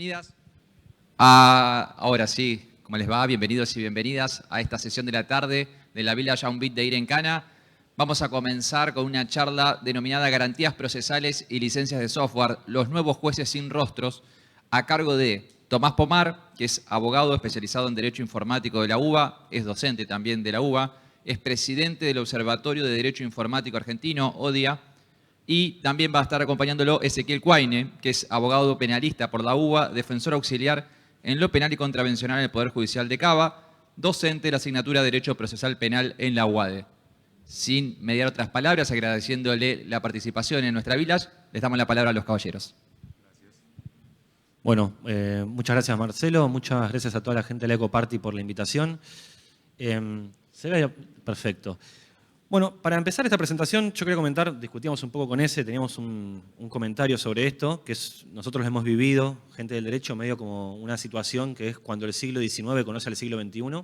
bienvenidas. Ahora sí, ¿cómo les va? Bienvenidos y bienvenidas a esta sesión de la tarde de la Villa Young Beat de Irencana. Vamos a comenzar con una charla denominada Garantías Procesales y Licencias de Software, los nuevos jueces sin rostros, a cargo de Tomás Pomar, que es abogado especializado en Derecho Informático de la UBA, es docente también de la UBA, es presidente del Observatorio de Derecho Informático Argentino, ODIA, y también va a estar acompañándolo Ezequiel Cuaine, que es abogado penalista por la UBA, defensor auxiliar en lo penal y contravencional en el Poder Judicial de Cava, docente de la asignatura de Derecho Procesal Penal en la UADE. Sin mediar otras palabras, agradeciéndole la participación en nuestra village, les damos la palabra a los caballeros. Bueno, muchas gracias Marcelo, muchas gracias a toda la gente de la Ecoparty por la invitación. ¿Se ve? Perfecto. Bueno, para empezar esta presentación, yo quería comentar, discutíamos un poco con teníamos un comentario sobre esto, que nosotros lo hemos vivido, gente del derecho, medio como una situación que es cuando el siglo XIX conoce al siglo XXI,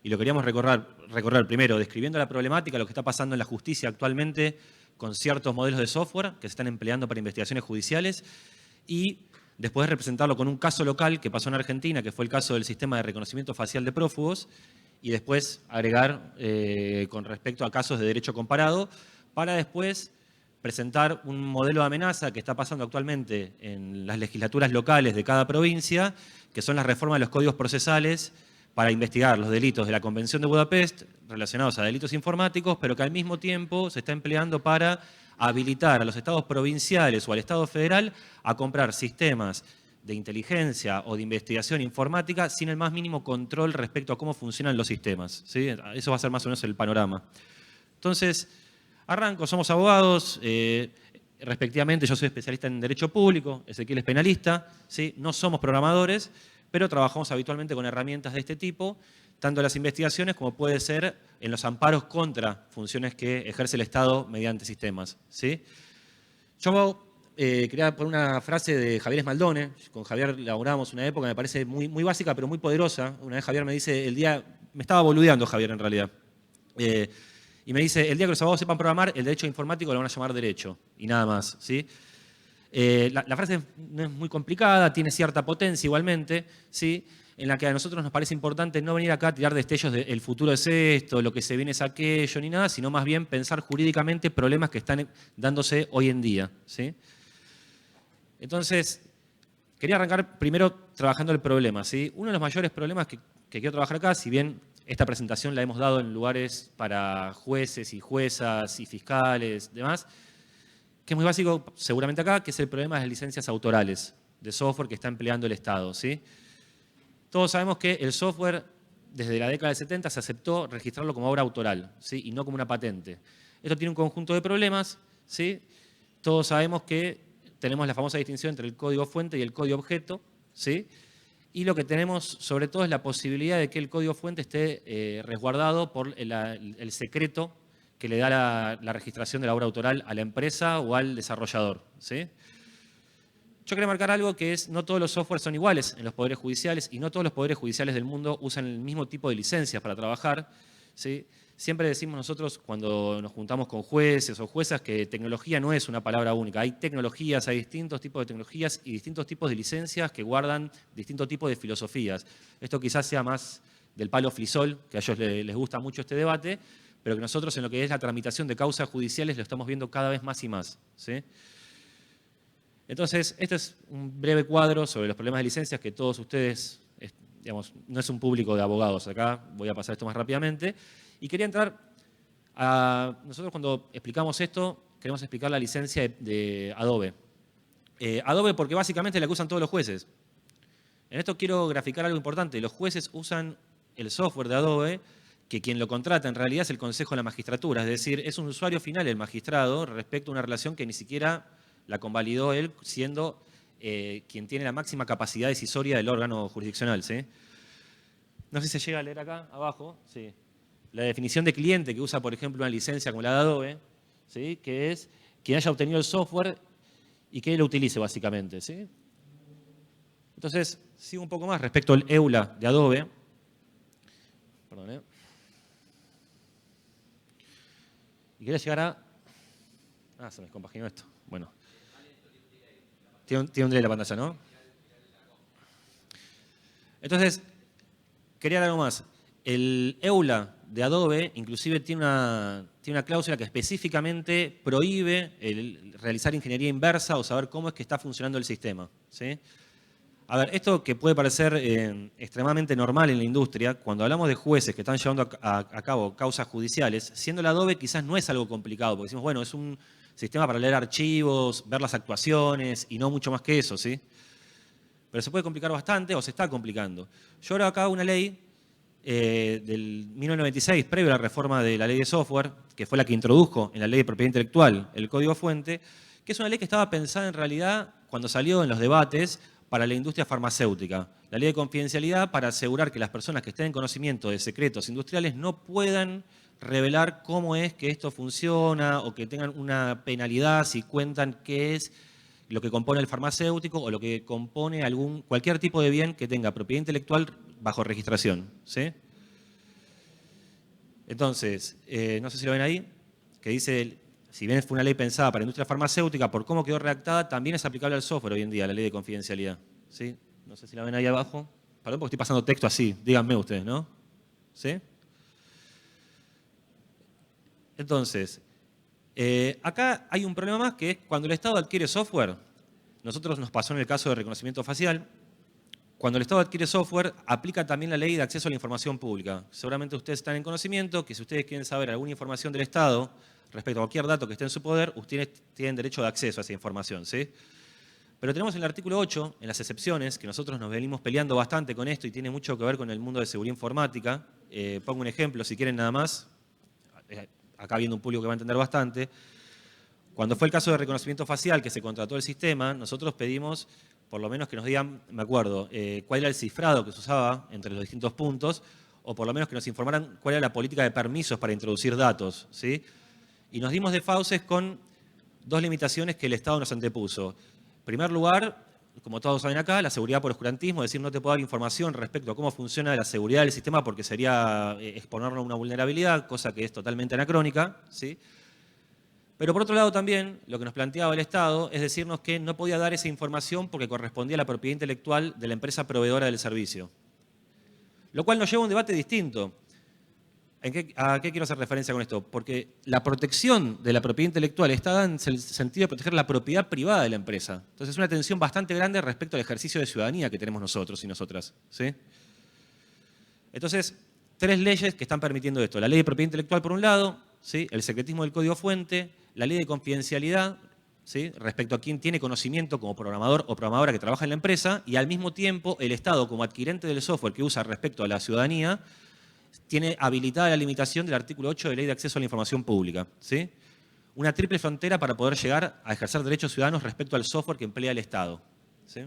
y lo queríamos recorrer primero, describiendo la problemática, lo que está pasando en la justicia actualmente con ciertos modelos de software que se están empleando para investigaciones judiciales, y después representarlo con un caso local que pasó en Argentina, que fue el caso del sistema de reconocimiento facial de prófugos, y después agregar con respecto a casos de derecho comparado, para después presentar un modelo de amenaza que está pasando actualmente en las legislaturas locales de cada provincia, que son las reformas de los códigos procesales para investigar los delitos de la Convención de Budapest relacionados a delitos informáticos, pero que al mismo tiempo se está empleando para habilitar a los estados provinciales o al Estado federal a comprar sistemas de inteligencia o de investigación informática sin el más mínimo control respecto a cómo funcionan los sistemas, ¿sí? Eso va a ser más o menos el panorama. Entonces, arranco, somos abogados, respectivamente yo soy especialista en Derecho Público, Ezequiel es penalista, ¿sí? No somos programadores, pero trabajamos habitualmente con herramientas de este tipo, tanto en las investigaciones como puede ser en los amparos contra funciones que ejerce el Estado mediante sistemas, ¿sí? Yo quería poner una frase de Javier Esmaldone. Con Javier laburamos una época, me parece muy básica, pero muy poderosa. Una vez Javier me dice, me estaba boludeando Javier en realidad, y me dice, el día que los abogados sepan programar, el derecho informático lo van a llamar derecho, y nada más, ¿sí? La frase no es muy complicada, tiene cierta potencia igualmente, ¿sí? En la que a nosotros nos parece importante no venir acá a tirar destellos de el futuro es esto, lo que se viene es aquello, ni nada, sino más bien pensar jurídicamente problemas que están dándose hoy en día, ¿sí? Entonces, quería arrancar primero trabajando el problema, ¿sí? Uno de los mayores problemas que quiero trabajar acá, si bien esta presentación la hemos dado en lugares para jueces y juezas y fiscales, demás, que es muy básico seguramente acá, que es el problema de las licencias autorales de software que está empleando el Estado, ¿sí? Todos sabemos que el software, desde la década del 70, se aceptó registrarlo como obra autoral, ¿sí? Y no como una patente. Esto tiene un conjunto de problemas, ¿sí? Todos sabemos que tenemos la famosa distinción entre el código fuente y el código objeto, ¿sí? Y lo que tenemos sobre todo es la posibilidad de que el código fuente esté resguardado por el secreto que le da la registración de la obra autoral a la empresa o al desarrollador, ¿sí? Yo quería marcar algo que es, no todos los softwares son iguales en los poderes judiciales y no todos los poderes judiciales del mundo usan el mismo tipo de licencias para trabajar, ¿sí? Siempre decimos nosotros cuando nos juntamos con jueces o juezas que tecnología no es una palabra única. Hay tecnologías, hay distintos tipos de tecnologías y distintos tipos de licencias que guardan distintos tipos de filosofías. Esto quizás sea más del palo frisol, que a ellos les gusta mucho este debate, pero que nosotros en lo que es la tramitación de causas judiciales lo estamos viendo cada vez más y más, ¿sí? Entonces, este es un breve cuadro sobre los problemas de licencias que todos ustedes, digamos, no es un público de abogados acá, voy a pasar esto más rápidamente. Y quería entrar a... Nosotros cuando explicamos esto, queremos explicar la licencia de Adobe. Adobe porque básicamente es la que usan todos los jueces. En esto quiero graficar algo importante. Los jueces usan el software de Adobe, que quien lo contrata en realidad es el Consejo de la Magistratura. Es decir, es un usuario final el magistrado respecto a una relación que ni siquiera la convalidó él, siendo quien tiene la máxima capacidad decisoria del órgano jurisdiccional, ¿sí? No sé si se llega a leer acá, abajo, sí. La definición de cliente que usa, por ejemplo, una licencia como la de Adobe, ¿sí? Que es quien haya obtenido el software y que lo utilice, básicamente, ¿sí? Entonces, sigo un poco más respecto al EULA de Adobe. Perdón, y quería llegar a... se me descompaginó esto. Bueno. Tiene un delay la pantalla, ¿no? Entonces, quería dar algo más. El EULA de Adobe inclusive tiene una cláusula que específicamente prohíbe realizar ingeniería inversa o saber cómo es que está funcionando el sistema, ¿sí? A ver, esto que puede parecer extremadamente normal en la industria, cuando hablamos de jueces que están llevando a cabo causas judiciales, siendo el Adobe quizás no es algo complicado, porque decimos, bueno, es un sistema para leer archivos, ver las actuaciones y no mucho más que eso, ¿sí? Pero se puede complicar bastante o se está complicando. Yo ahora acá hago una ley del 1996, previo a la reforma de la ley de software, que fue la que introdujo en la ley de propiedad intelectual el código fuente, que es una ley que estaba pensada en realidad, cuando salió en los debates, para la industria farmacéutica. La ley de confidencialidad para asegurar que las personas que estén en conocimiento de secretos industriales no puedan revelar cómo es que esto funciona o que tengan una penalidad si cuentan qué es lo que compone el farmacéutico o lo que compone cualquier tipo de bien que tenga propiedad intelectual bajo registración, ¿sí? Entonces, no sé si lo ven ahí, que dice, si bien fue una ley pensada para la industria farmacéutica, por cómo quedó redactada, también es aplicable al software hoy en día, la ley de confidencialidad, ¿sí? No sé si la ven ahí abajo. Perdón porque estoy pasando texto así, díganme ustedes, ¿no? ¿Sí? Entonces, acá hay un problema más que es cuando el Estado adquiere software, nosotros nos pasó en el caso de reconocimiento facial, cuando el Estado adquiere software, aplica también la ley de acceso a la información pública. Seguramente ustedes están en conocimiento que si ustedes quieren saber alguna información del Estado respecto a cualquier dato que esté en su poder, ustedes tienen derecho de acceso a esa información, ¿sí? Pero tenemos en el artículo 8, en las excepciones, que nosotros nos venimos peleando bastante con esto y tiene mucho que ver con el mundo de seguridad informática. Pongo un ejemplo, si quieren nada más, acá viendo un público que va a entender bastante. Cuando fue el caso de reconocimiento facial que se contrató el sistema, nosotros pedimos por lo menos que nos digan, me acuerdo, cuál era el cifrado que se usaba entre los distintos puntos, o por lo menos que nos informaran cuál era la política de permisos para introducir datos, ¿sí? Y nos dimos de fauces con dos limitaciones que el Estado nos antepuso. En primer lugar, como todos saben acá, la seguridad por oscurantismo, es decir, no te puedo dar información respecto a cómo funciona la seguridad del sistema porque sería exponerlo a una vulnerabilidad, cosa que es totalmente anacrónica, ¿sí? Pero por otro lado también, lo que nos planteaba el Estado es decirnos que no podía dar esa información porque correspondía a la propiedad intelectual de la empresa proveedora del servicio. Lo cual nos lleva a un debate distinto. ¿A qué quiero hacer referencia con esto? Porque la protección de la propiedad intelectual está dada en el sentido de proteger la propiedad privada de la empresa. Entonces es una tensión bastante grande respecto al ejercicio de ciudadanía que tenemos nosotros y nosotras, ¿sí? Entonces, tres leyes que están permitiendo esto. La ley de propiedad intelectual por un lado, ¿sí? El secretismo del código fuente, la ley de confidencialidad, ¿sí? Respecto a quién tiene conocimiento como programador o programadora que trabaja en la empresa, y al mismo tiempo el Estado como adquirente del software que usa respecto a la ciudadanía tiene habilitada la limitación del artículo 8 de la Ley de Acceso a la Información Pública, ¿sí? Una triple frontera para poder llegar a ejercer derechos ciudadanos respecto al software que emplea el Estado, ¿sí?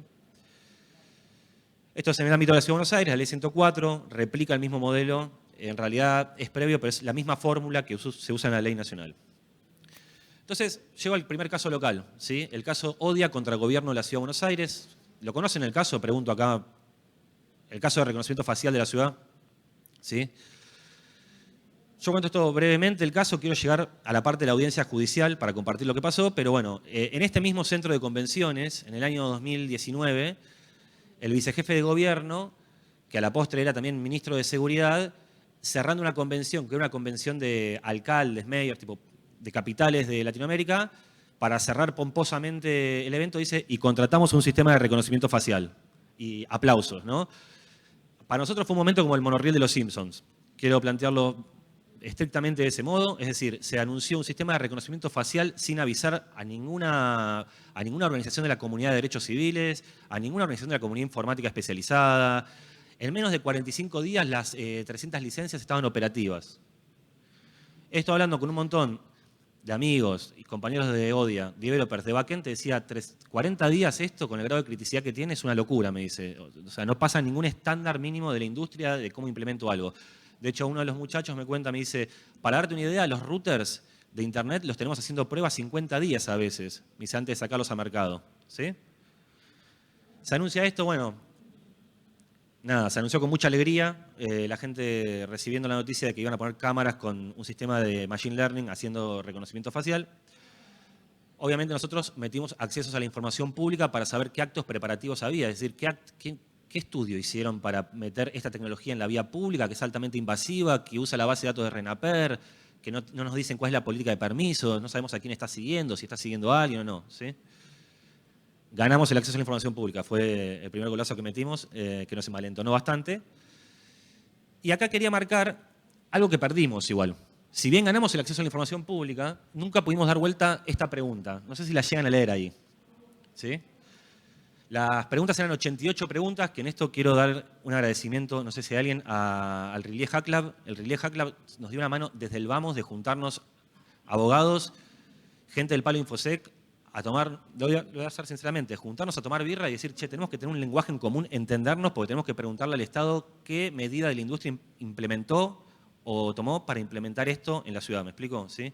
Esto es en el ámbito de la Ciudad de Buenos Aires, la Ley 104, replica el mismo modelo, en realidad es previo, pero es la misma fórmula que se usa en la ley nacional. Entonces, llego al primer caso local, ¿sí? El caso Odia contra el gobierno de la Ciudad de Buenos Aires. ¿Lo conocen el caso? Pregunto acá. El caso de reconocimiento facial de la ciudad, ¿sí? Yo cuento esto brevemente, el caso, quiero llegar a la parte de la audiencia judicial para compartir lo que pasó, pero bueno, en este mismo centro de convenciones, en el año 2019, el vicejefe de gobierno, que a la postre era también ministro de Seguridad, cerrando una convención, que era una convención de alcaldes, mayors, tipo de capitales de Latinoamérica, para cerrar pomposamente el evento, dice, y contratamos un sistema de reconocimiento facial. Y aplausos, ¿no? Para nosotros fue un momento como el monorriel de los Simpsons. Quiero plantearlo estrictamente de ese modo, es decir, se anunció un sistema de reconocimiento facial sin avisar a ninguna organización de la comunidad de derechos civiles, a ninguna organización de la comunidad informática especializada. En menos de 45 días las 300 licencias estaban operativas. Esto hablando con un montón de amigos y compañeros de Odia, developers de backend, te decía, 40 días esto, con el grado de criticidad que tiene, es una locura, me dice. O sea, no pasa ningún estándar mínimo de la industria de cómo implemento algo. De hecho, uno de los muchachos me cuenta, me dice, para darte una idea, los routers de internet los tenemos haciendo pruebas 50 días a veces, me dice, antes de sacarlos a mercado, ¿sí? Se anuncia esto, bueno, nada, se anunció con mucha alegría, la gente recibiendo la noticia de que iban a poner cámaras con un sistema de machine learning haciendo reconocimiento facial. Obviamente nosotros metimos accesos a la información pública para saber qué actos preparativos había, es decir, ¿qué estudio hicieron para meter esta tecnología en la vía pública, que es altamente invasiva, que usa la base de datos de RENAPER, que no nos dicen cuál es la política de permisos, no sabemos a quién está siguiendo, si está siguiendo a alguien o no? ¿Sí? Ganamos el acceso a la información pública, fue el primer golazo que metimos, que nos envalentonó bastante. Y acá quería marcar algo que perdimos igual. Si bien ganamos el acceso a la información pública, nunca pudimos dar vuelta esta pregunta. No sé si la llegan a leer ahí. ¿Sí? Las preguntas eran 88 preguntas, que en esto quiero dar un agradecimiento, no sé si hay alguien, al Relay Hack Lab. El Relay Hack Lab nos dio una mano desde el vamos de juntarnos abogados, gente del Palo Infosec, a tomar, lo voy a hacer sinceramente, juntarnos a tomar birra y decir, che, tenemos que tener un lenguaje en común, entendernos, porque tenemos que preguntarle al Estado qué medida de la industria implementó o tomó para implementar esto en la ciudad. ¿Me explico? ¿Sí?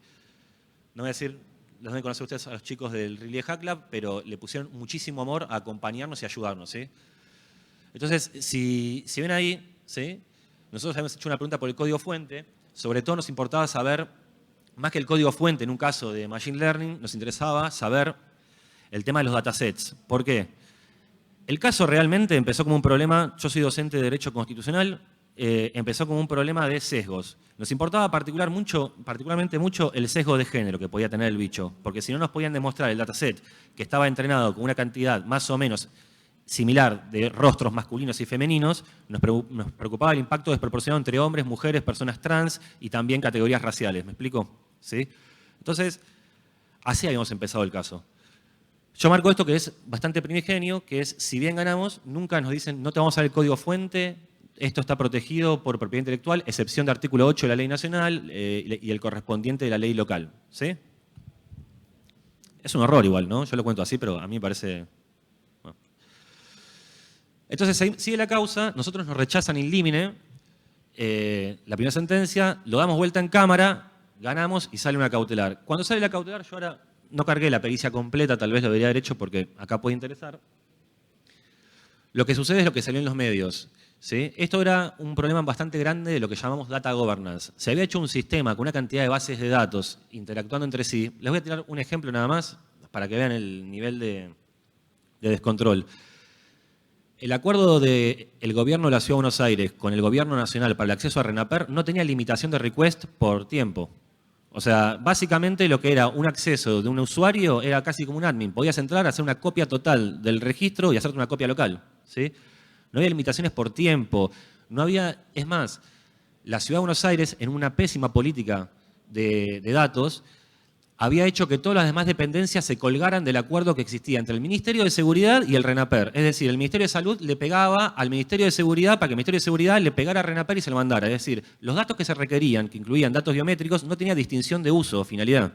No voy a decir, los deben conocer ustedes a los chicos del Relay Hack Lab, pero le pusieron muchísimo amor a acompañarnos y ayudarnos. ¿Sí? Entonces, si ven ahí, ¿sí? Nosotros habíamos hecho una pregunta por el código fuente. Sobre todo nos importaba saber, más que el código fuente en un caso de Machine Learning, nos interesaba saber el tema de los datasets. ¿Por qué? El caso realmente empezó como un problema, yo soy docente de Derecho Constitucional, empezó como un problema de sesgos. Nos importaba particularmente mucho el sesgo de género que podía tener el bicho, porque si no nos podían demostrar el dataset que estaba entrenado con una cantidad más o menos similar de rostros masculinos y femeninos, nos preocupaba el impacto desproporcionado entre hombres, mujeres, personas trans y también categorías raciales. ¿Me explico? ¿Sí? Entonces, así habíamos empezado el caso. Yo marco esto que es bastante primigenio, que es, si bien ganamos, nunca nos dicen, no te vamos a dar el código fuente, esto está protegido por propiedad intelectual, excepción de artículo 8 de la ley nacional y el correspondiente de la ley local. ¿Sí? Es un horror igual, ¿no? Yo lo cuento así, pero a mí me parece... Bueno. Entonces, sigue la causa, nosotros nos rechazan in limine, la primera sentencia, lo damos vuelta en cámara, ganamos y sale una cautelar. Cuando sale la cautelar, yo ahora no cargué la pericia completa, tal vez lo debería haber hecho porque acá puede interesar. Lo que sucede es lo que salió en los medios. ¿Sí? Esto era un problema bastante grande de lo que llamamos data governance. Se había hecho un sistema con una cantidad de bases de datos interactuando entre sí. Les voy a tirar un ejemplo nada más para que vean el nivel de descontrol. El acuerdo del gobierno de la Ciudad de Buenos Aires con el gobierno nacional para el acceso a RENAPER no tenía limitación de request por tiempo. O sea, básicamente lo que era un acceso de un usuario era casi como un admin. Podías entrar, hacer una copia total del registro y hacerte una copia local. ¿Sí? No había limitaciones por tiempo. No había, es más, la Ciudad de Buenos Aires, en una pésima política de datos, había hecho que todas las demás dependencias se colgaran del acuerdo que existía entre el Ministerio de Seguridad y el RENAPER. Es decir, el Ministerio de Salud le pegaba al Ministerio de Seguridad para que el Ministerio de Seguridad le pegara a RENAPER y se lo mandara. Es decir, los datos que se requerían, que incluían datos biométricos, no tenía distinción de uso o finalidad.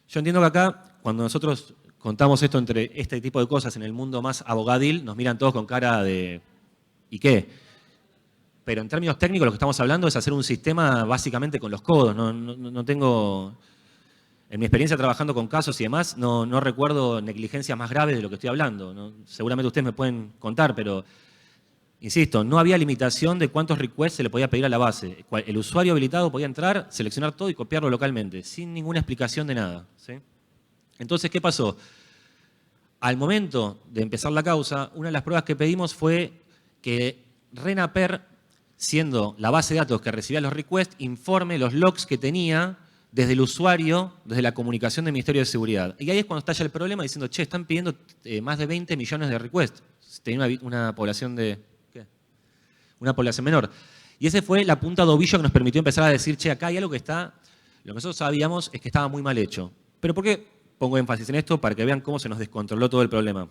Yo entiendo que acá, cuando nosotros contamos esto entre este tipo de cosas en el mundo más abogadil, nos miran todos con cara de ¿y qué? Pero en términos técnicos lo que estamos hablando es hacer un sistema básicamente con los codos. No tengo... En mi experiencia trabajando con casos y demás, no recuerdo negligencias más graves de lo que estoy hablando. ¿No? Seguramente ustedes me pueden contar, pero, insisto, no había limitación de cuántos requests se le podía pedir a la base. El usuario habilitado podía entrar, seleccionar todo y copiarlo localmente, sin ninguna explicación de nada. ¿Sí? Entonces, ¿qué pasó? Al momento de empezar la causa, una de las pruebas que pedimos fue que RENAPER, siendo la base de datos que recibía los requests, informe los logs que tenía desde el usuario, desde la comunicación del Ministerio de Seguridad. Y ahí es cuando estalla el problema diciendo, che, están pidiendo más de 20 millones de requests. Tenía una población de... ¿qué? Una población menor. Y esa fue la punta de ovillo que nos permitió empezar a decir, che, acá hay algo que está... Lo que nosotros sabíamos es que estaba muy mal hecho. ¿Pero por qué pongo énfasis en esto? Para que vean cómo se nos descontroló todo el problema.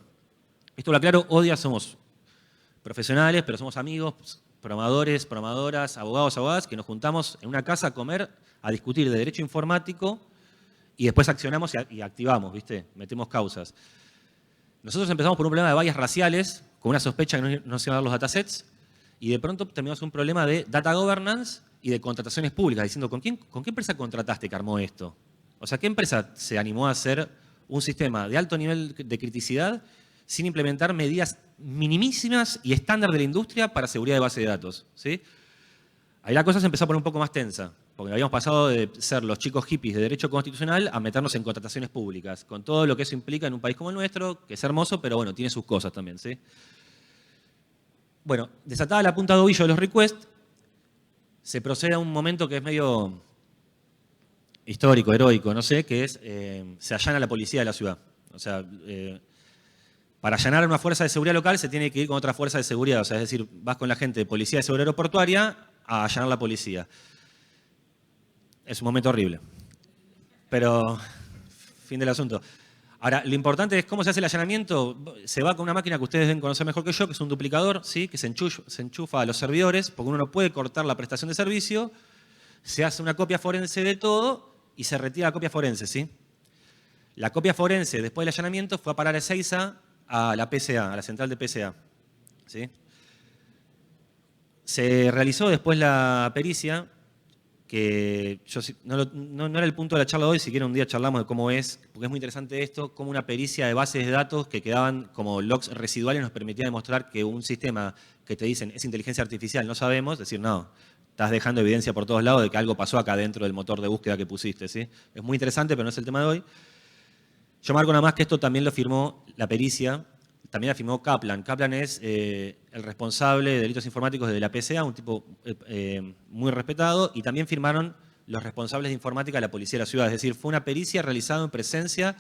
Esto lo aclaro, ODIA somos profesionales, pero somos amigos, programadores, programadoras, abogados, abogadas, que nos juntamos en una casa a comer, a discutir de derecho informático y después accionamos y activamos, ¿viste? Metemos causas. Nosotros empezamos por un problema de vallas raciales, con una sospecha que no se iban a dar los datasets, y de pronto terminamos un problema de data governance y de contrataciones públicas, diciendo, ¿con qué empresa contrataste que armó esto? O sea, ¿qué empresa se animó a hacer un sistema de alto nivel de criticidad sin implementar medidas minimísimas y estándar de la industria para seguridad de base de datos? ¿Sí? Ahí la cosa se empezó a poner un poco más tensa, porque habíamos pasado de ser los chicos hippies de derecho constitucional a meternos en contrataciones públicas, con todo lo que eso implica en un país como el nuestro, que es hermoso, pero bueno, tiene sus cosas también. ¿Sí? Bueno, desatada la punta de ovillo de los requests, se procede a un momento que es medio histórico, heroico, no sé, que es, se allana la policía de la ciudad. O sea, para allanar a una fuerza de seguridad local se tiene que ir con otra fuerza de seguridad. O sea, es decir, vas con la gente de policía de seguridad aeroportuaria a allanar la policía. Es un momento horrible. Pero, fin del asunto. Ahora, lo importante es cómo se hace el allanamiento. Se va con una máquina que ustedes deben conocer mejor que yo, que es un duplicador, ¿sí? Que se enchufa a los servidores, porque uno no puede cortar la prestación de servicio. Se hace una copia forense de todo y se retira la copia forense, ¿sí? La copia forense, después del allanamiento, fue a parar a Ezeiza, a la PCA, a la central de PCA, ¿sí? Se realizó después la pericia, que yo, no era el punto de la charla de hoy, si quieren un día charlamos de cómo es, porque es muy interesante esto, cómo una pericia de bases de datos que quedaban como logs residuales nos permitía demostrar que un sistema que te dicen es inteligencia artificial, no sabemos, decir, no, estás dejando evidencia por todos lados de que algo pasó acá dentro del motor de búsqueda que pusiste, ¿sí? Es muy interesante, pero no es el tema de hoy. Yo marco nada más que esto también lo firmó la pericia, también la firmó Kaplan. Kaplan es el responsable de delitos informáticos de la PCA, un tipo muy respetado, y también firmaron los responsables de informática de la Policía de la Ciudad. Es decir, fue una pericia realizada en presencia,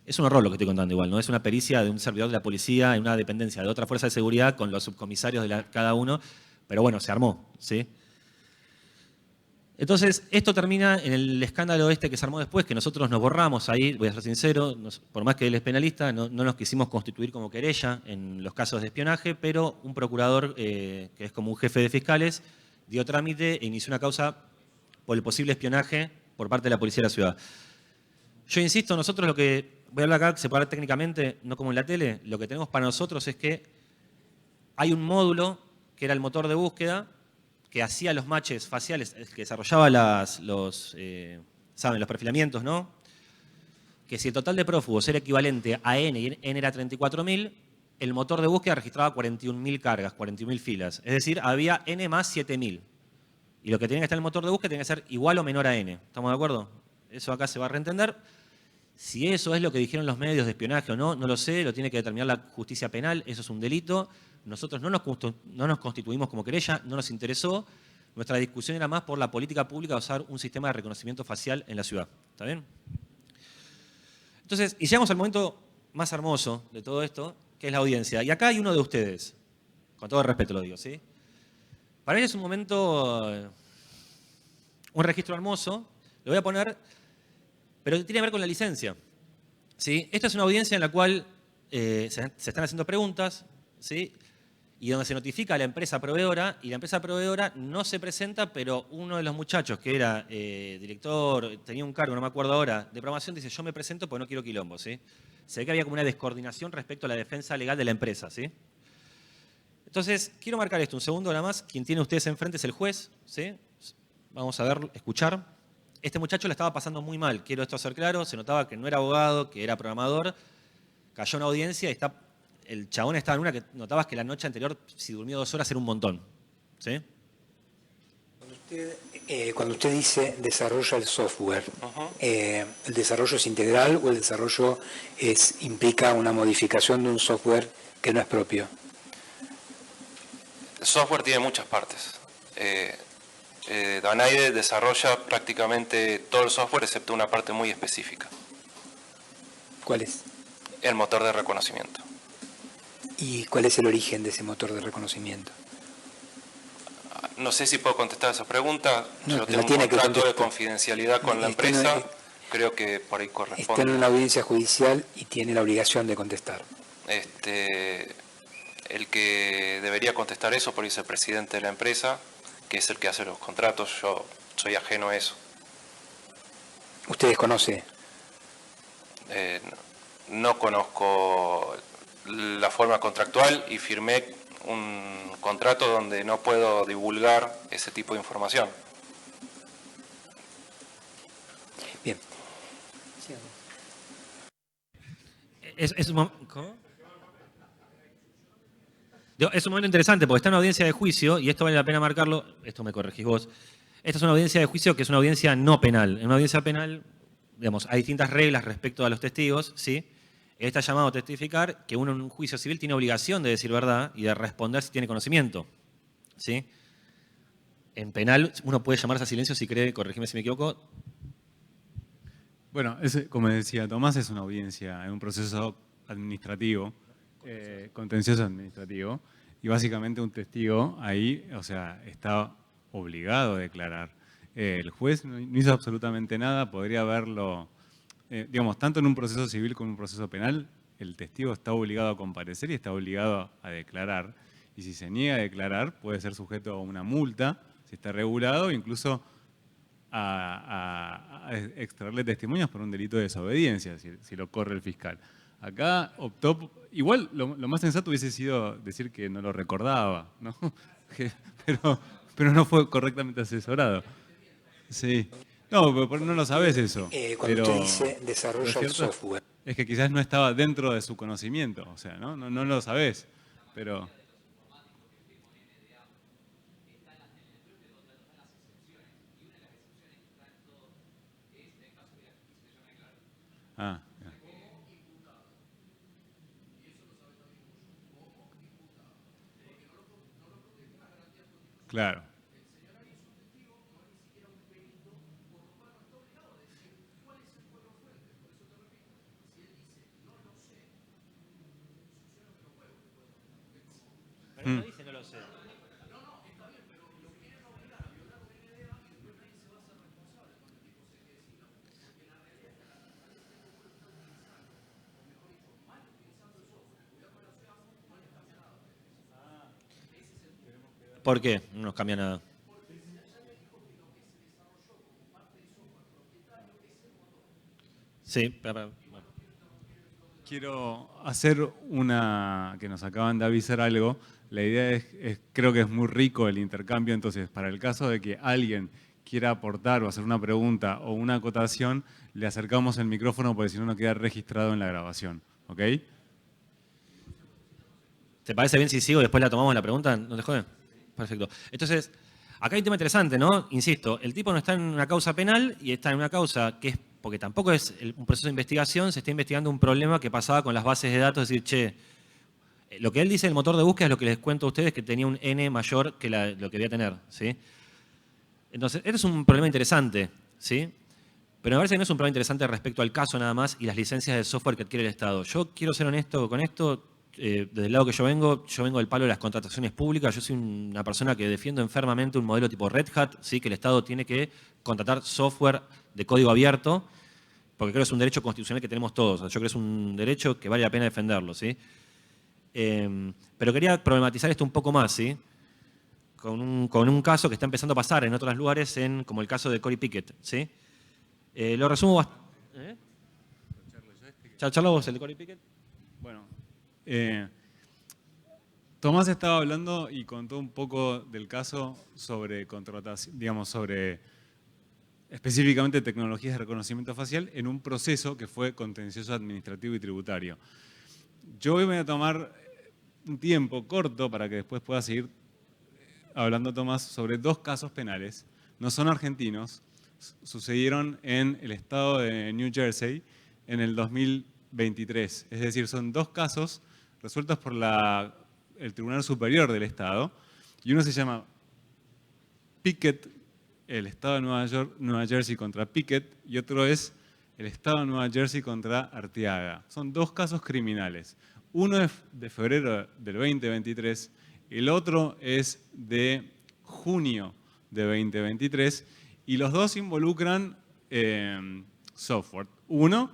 es un horror lo que estoy contando igual, ¿no? Es una pericia de un servidor de la policía en una dependencia de otra fuerza de seguridad con los subcomisarios de cada uno, pero bueno, se armó, ¿sí? Entonces, esto termina en el escándalo este que se armó después, que nosotros nos borramos ahí, voy a ser sincero, por más que él es penalista, no nos quisimos constituir como querella en los casos de espionaje, pero un procurador, que es como un jefe de fiscales, dio trámite e inició una causa por el posible espionaje por parte de la Policía de la Ciudad. Yo insisto, nosotros lo que, voy a hablar acá, se puede hablar técnicamente, no como en la tele, lo que tenemos para nosotros es que hay un módulo que era el motor de búsqueda, que hacía los matches faciales, que desarrollaba los perfilamientos, ¿no? Que si el total de prófugos era equivalente a N y N era 34.000, el motor de búsqueda registraba 41.000 cargas, 41.000 filas. Es decir, había N más 7.000. Y lo que tenía que estar en el motor de búsqueda tenía que ser igual o menor a N. ¿Estamos de acuerdo? Eso acá se va a reentender. Si eso es lo que dijeron los medios de espionaje o no, no lo sé, lo tiene que determinar la justicia penal, eso es un delito. Nosotros no nos constituimos como querella, no nos interesó. Nuestra discusión era más por la política pública de usar un sistema de reconocimiento facial en la ciudad. ¿Está bien? Entonces, y llegamos al momento más hermoso de todo esto, que es la audiencia. Y acá hay uno de ustedes, con todo el respeto lo digo, ¿sí? Para él es un momento, un registro hermoso. Lo voy a poner, pero tiene que ver con la licencia, ¿sí? Esta es una audiencia en la cual se están haciendo preguntas, ¿sí? Y donde se notifica a la empresa proveedora, y la empresa proveedora no se presenta, pero uno de los muchachos que era director, tenía un cargo, no me acuerdo ahora, de programación, dice, yo me presento porque no quiero quilombo, ¿sí? Se ve que había como una descoordinación respecto a la defensa legal de la empresa, ¿sí? Entonces, quiero marcar esto un segundo nada más. Quien tiene ustedes enfrente es el juez, ¿sí? Vamos a ver, escuchar. Este muchacho la estaba pasando muy mal, quiero esto hacer claro, se notaba que no era abogado, que era programador, cayó en una audiencia y el chabón estaba en una que notabas que la noche anterior, si durmió 2 horas, era un montón. ¿Sí? Cuando usted dice desarrolla el software, ¿el desarrollo es integral o el desarrollo implica una modificación de un software que no es propio? El software tiene muchas partes. Danaide desarrolla prácticamente todo el software excepto una parte muy específica. ¿Cuál es? El motor de reconocimiento. ¿Y cuál es el origen de ese motor de reconocimiento? No sé si puedo contestar esa pregunta. No, yo tengo un contrato de confidencialidad con la empresa. Creo que por ahí corresponde. Está en una audiencia judicial y tiene la obligación de contestar. El que debería contestar eso por ahí es el presidente de la empresa, que es el que hace los contratos. Yo soy ajeno a eso. ¿Usted desconoce? No conozco la forma contractual y firmé un contrato donde no puedo divulgar ese tipo de información. Bien. ¿Cómo? Es un momento interesante porque está en una audiencia de juicio, y esto vale la pena marcarlo, esto me corregís vos. Esta es una audiencia de juicio que es una audiencia no penal. En una audiencia penal, digamos, hay distintas reglas respecto a los testigos, ¿sí? Él está llamado a testificar que uno en un juicio civil tiene obligación de decir verdad y de responder si tiene conocimiento. ¿Sí? En penal uno puede llamarse a silencio si cree, corregime si me equivoco. Bueno, como decía Tomás, es una audiencia en un proceso administrativo, contencioso administrativo, y básicamente un testigo ahí, o sea, está obligado a declarar. El juez no hizo absolutamente nada, podría haberlo, digamos, tanto en un proceso civil como en un proceso penal, el testigo está obligado a comparecer y está obligado a declarar, y si se niega a declarar puede ser sujeto a una multa, si está regulado, incluso a extraerle testimonios por un delito de desobediencia, si lo corre el fiscal. Acá optó, igual lo más sensato hubiese sido decir que no lo recordaba, ¿no? pero no fue correctamente asesorado. Sí. No, pero no lo sabes eso. Cuando Pero usted dice desarrolla lo el cierto software, es que quizás no estaba dentro de su conocimiento, o sea, no lo sabés, pero... Ah, ya. Claro. Pero no dice no lo sé. ¿Por qué? No nos cambia nada. Sí, pero... Quiero hacer que nos acaban de avisar algo. La idea creo que es muy rico el intercambio, entonces para el caso de que alguien quiera aportar o hacer una pregunta o una acotación, le acercamos el micrófono porque si no, no queda registrado en la grabación. ¿Ok? ¿Te parece bien si sigo y después la tomamos la pregunta? ¿No te jode? Perfecto. Entonces, acá hay un tema interesante, ¿no? Insisto, el tipo no está en una causa penal y está en una causa que es, porque tampoco es un proceso de investigación, se está investigando un problema que pasaba con las bases de datos, es decir, che, lo que él dice el motor de búsqueda es lo que les cuento a ustedes, que tenía un N mayor que lo que debía tener, ¿sí? Entonces, este es un problema interesante, ¿sí? Pero me parece que no es un problema interesante respecto al caso nada más y las licencias de software que adquiere el Estado. Yo quiero ser honesto con esto. Desde el lado que yo vengo del palo de las contrataciones públicas. Yo soy una persona que defiendo enfermamente un modelo tipo Red Hat, ¿sí? Que el Estado tiene que contratar software de código abierto, porque creo que es un derecho constitucional que tenemos todos. Yo creo que es un derecho que vale la pena defenderlo, ¿sí? Pero quería problematizar esto un poco más, ¿sí? Con un caso que está empezando a pasar en otros lugares, como el caso de Cory Pickett, ¿sí? Lo resumo bastante. Charla vos, el de Cory Pickett. Bueno. Tomás estaba hablando y contó un poco del caso sobre contratación, digamos, sobre específicamente tecnologías de reconocimiento facial en un proceso que fue contencioso administrativo y tributario. Yo hoy voy a tomar un tiempo corto para que después pueda seguir hablando Tomás sobre dos casos penales. No son argentinos, sucedieron en el estado de New Jersey en el 2023. Es decir, son dos casos resueltos por el Tribunal Superior del Estado, y uno se llama Pickett, el Estado de Nueva Jersey contra Pickett, y otro es el Estado de Nueva Jersey contra Arteaga. Son dos casos criminales. Uno es de febrero del 2023, el otro es de junio de 2023, y los dos involucran software. Uno,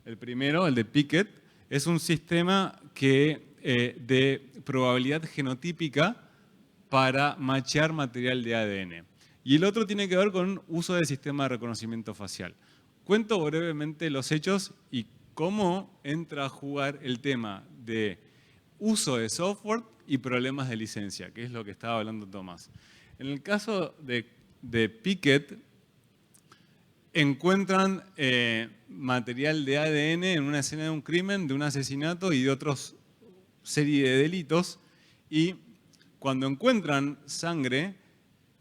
el primero, el de Pickett, es un sistema de probabilidad genotípica para machear material de ADN. Y el otro tiene que ver con uso del sistema de reconocimiento facial. Cuento brevemente los hechos y cómo entra a jugar el tema de uso de software y problemas de licencia, que es lo que estaba hablando Tomás. En el caso de Pickett, encuentran material de ADN en una escena de un crimen, de un asesinato y de otros serie de delitos, y cuando encuentran sangre,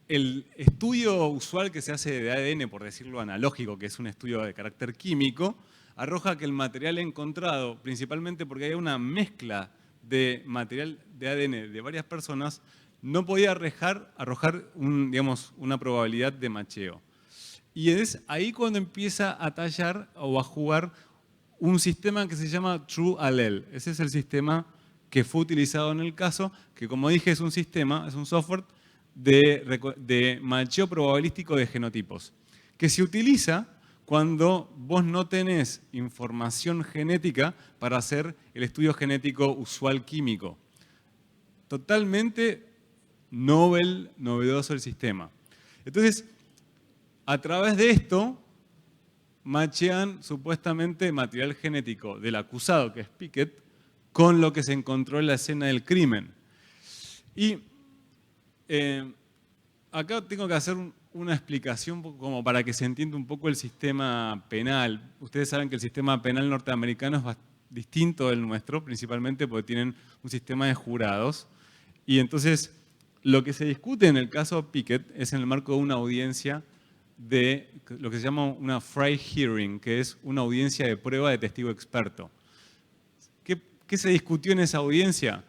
el estudio usual que se hace de ADN, por decirlo analógico, que es un estudio de carácter químico, arroja que el material encontrado, principalmente porque hay una mezcla de material de ADN de varias personas, no podía arrojar una probabilidad de macheo. Y es ahí cuando empieza a tallar o a jugar un sistema que se llama True Allele. Ese es el sistema que fue utilizado en el caso, que como dije es un sistema, es un software de macheo probabilístico de genotipos, que se utiliza cuando vos no tenés información genética para hacer el estudio genético usual químico. Totalmente novedoso el sistema. Entonces, a través de esto, machean supuestamente material genético del acusado, que es Pickett, con lo que se encontró en la escena del crimen. Y acá tengo que hacer una explicación como para que se entienda un poco el sistema penal. Ustedes saben que el sistema penal norteamericano es distinto del nuestro, principalmente porque tienen un sistema de jurados. Y entonces, lo que se discute en el caso Pickett es en el marco de una audiencia de lo que se llama una Frye Hearing, que es una audiencia de prueba de testigo experto. ¿Qué se discutió en esa audiencia?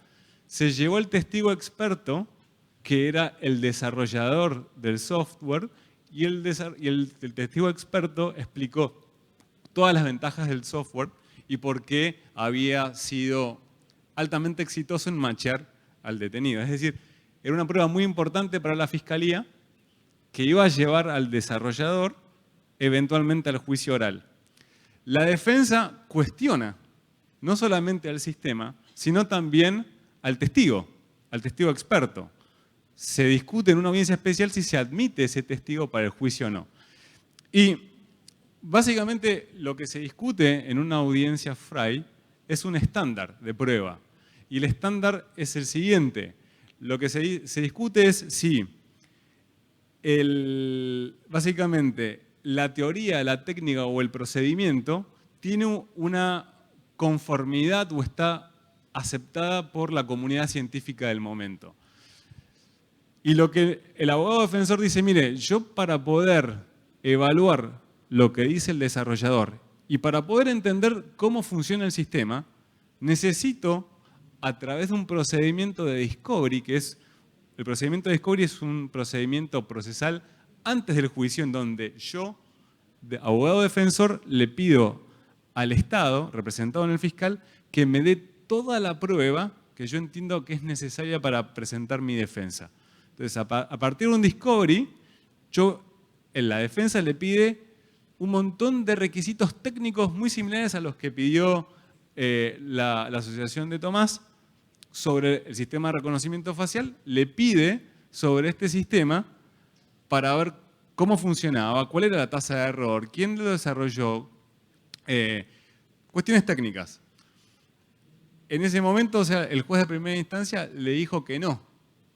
Se llevó al testigo experto, que era el desarrollador del software, y el testigo experto explicó todas las ventajas del software y por qué había sido altamente exitoso en machear al detenido. Es decir, era una prueba muy importante para la fiscalía que iba a llevar al desarrollador eventualmente al juicio oral. La defensa cuestiona no solamente al sistema, sino también al testigo experto. Se discute en una audiencia especial si se admite ese testigo para el juicio o no. Y básicamente lo que se discute en una audiencia Frye es un estándar de prueba. Y el estándar es el siguiente. Lo que se discute es si básicamente la teoría, la técnica o el procedimiento tiene una conformidad o está aceptada por la comunidad científica del momento. Y lo que el abogado defensor dice, mire, yo para poder evaluar lo que dice el desarrollador y para poder entender cómo funciona el sistema, necesito, a través de un procedimiento de discovery, el procedimiento de discovery es un procedimiento procesal antes del juicio en donde yo, abogado defensor, le pido al Estado, representado en el fiscal, que me dé toda la prueba que yo entiendo que es necesaria para presentar mi defensa. Entonces, a partir de un discovery, en la defensa le pide un montón de requisitos técnicos muy similares a los que pidió la Asociación de Tomás sobre el sistema de reconocimiento facial, le pide sobre este sistema para ver cómo funcionaba, cuál era la tasa de error, quién lo desarrolló, cuestiones técnicas. En ese momento, o sea, el juez de primera instancia le dijo que no